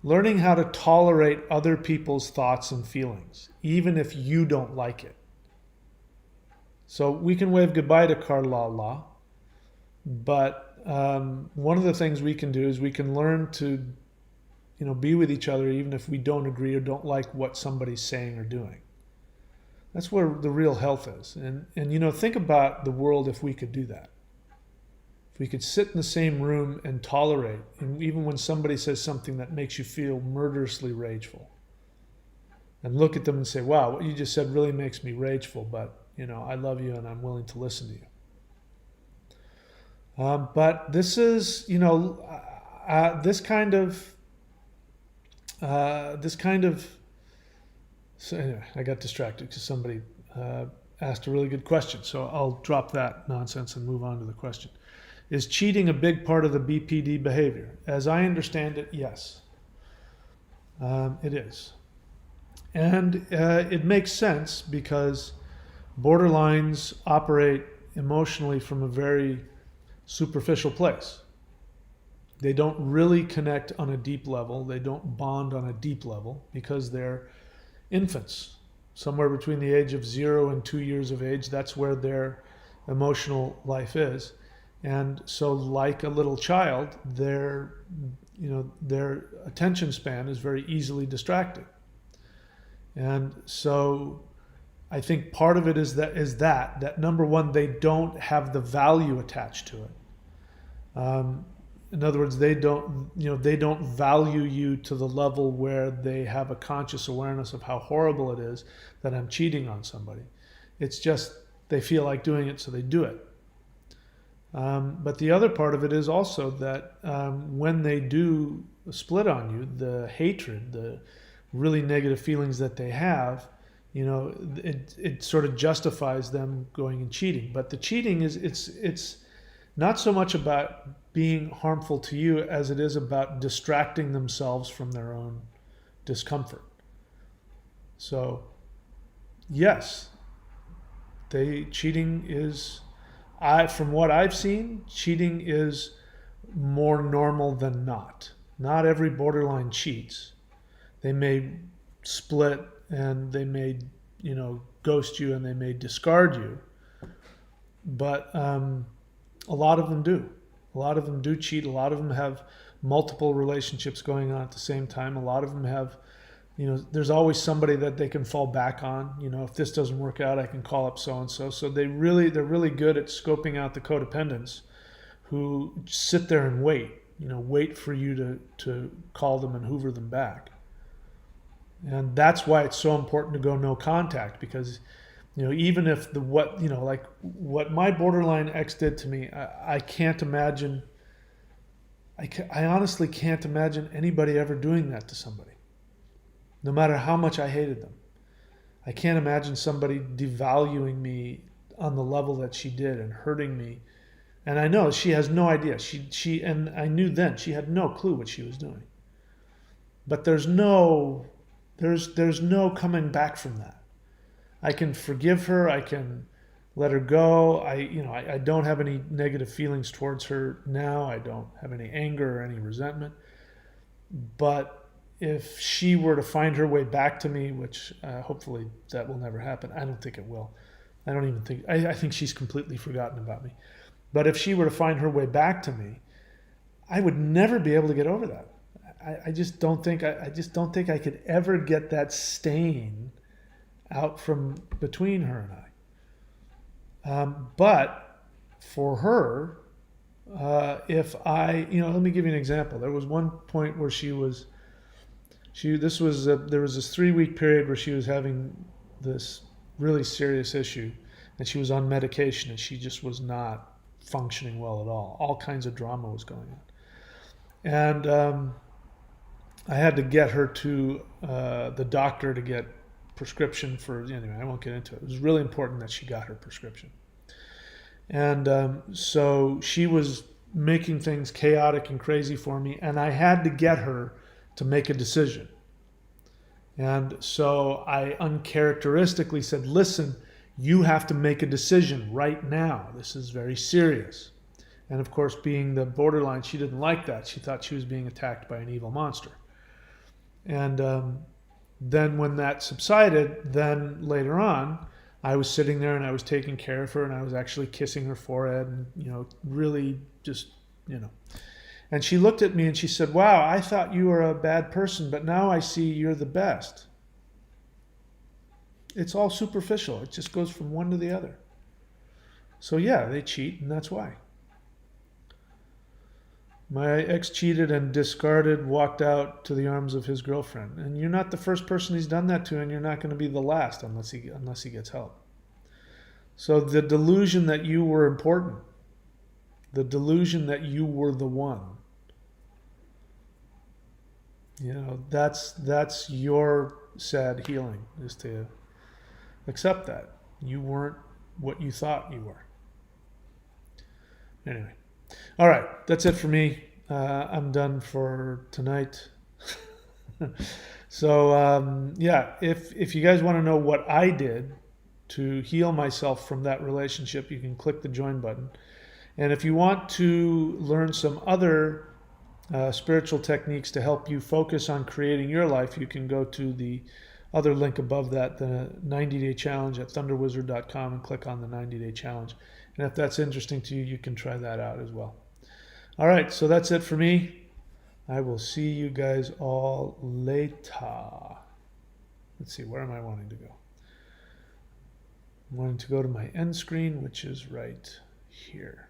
Learning how to tolerate other people's thoughts and feelings, even if you don't like it. So we can wave goodbye to Carla, but one of the things we can do is we can learn to, be with each other even if we don't agree or don't like what somebody's saying or doing. That's where the real health is. And think about the world if we could do that. If we could sit in the same room and tolerate, and even when somebody says something that makes you feel murderously rageful, and look at them and say, wow, what you just said really makes me rageful, but, I love you and I'm willing to listen to But this is, this kind of. So anyway, I got distracted because somebody asked a really good question. So I'll drop that nonsense and move on to the question. Is cheating a big part of the BPD behavior? As I understand it, yes, it is. And it makes sense because borderlines operate emotionally from a very superficial place. They don't really connect on a deep level. They don't bond on a deep level because they're infants, somewhere between the age of 0 and 2 years of age. That's where their emotional life is. And so, like a little child, their attention span is very easily distracted. And so I think part of it is that number one, they don't have the value attached to it. Um, in other words, they don't value you to the level where they have a conscious awareness of how horrible it is that I'm cheating on somebody. It's just they feel like doing it, so they do it. But the other part of it is also that when they do split on you, the hatred, the really negative feelings that they have, it sort of justifies them going and cheating. But the cheating it's not so much about being harmful to you as it is about distracting themselves from their own discomfort. So yes, they cheating is from what I've seen, cheating is more normal than not. Not every borderline cheats. They may split and they may, ghost you and they may discard you, but a lot of them do. A lot of them do cheat. A lot of them have multiple relationships going on at the same time. A lot of them have, there's always somebody that they can fall back on. If this doesn't work out, I can call up so and so. So they're really good at scoping out the codependents who sit there and wait for you to call them and hoover them back. And that's why it's so important to go no contact, because even if like what my borderline ex did to me, I can't imagine. I honestly can't imagine anybody ever doing that to somebody, no matter how much I hated them. I can't imagine somebody devaluing me on the level that she did and hurting me. And I know she has no idea. She and I knew then she had no clue what she was doing. But there's no coming back from that. I can forgive her. I can let her go. I don't have any negative feelings towards her now. I don't have any anger or any resentment. But if she were to find her way back to me, which hopefully that will never happen, I don't think it will. I don't even think. I think she's completely forgotten about me. But if she were to find her way back to me, I would never be able to get over that. I just don't think. I just don't think I could ever get that stain out from between her and I. But for her, if let me give you an example. There was one point where there was this 3-week period where she was having this really serious issue, and she was on medication, and she just was not functioning well at all. All kinds of drama was going on, and I had to get her to the doctor to get prescription for. Anyway, I won't get into it. It was really important that she got her prescription. And so she was making things chaotic and crazy for me, and I had to get her to make a decision. And so I uncharacteristically said, listen, you have to make a decision right now. This is very serious. And of course, being the borderline, she didn't like that. She thought she was being attacked by an evil monster. And then when that subsided, then later on, I was sitting there and I was taking care of her, and I was actually kissing her forehead and, really just. And she looked at me and she said, wow, I thought you were a bad person, but now I see you're the best. It's all superficial. It just goes from one to the other. So yeah, they cheat, and that's why. My ex cheated and discarded, walked out to the arms of his girlfriend. And you're not the first person he's done that to, and you're not going to be the last unless he gets help. So the delusion that you were important The delusion that you were the one. You know, that's your sad healing, is to accept that you weren't what you thought you were. Anyway, all right, that's it for me. I'm done for tonight. So yeah, if you guys want to know what I did to heal myself from that relationship, you can click the join button. And if you want to learn some other spiritual techniques to help you focus on creating your life, you can go to the other link above that, the 90-day challenge at thunderwizard.com, and click on the 90-day challenge. And if that's interesting to you, you can try that out as well. All right, so that's it for me. I will see you guys all later. Let's see, where am I wanting to go? I'm wanting to go to my end screen, which is right here.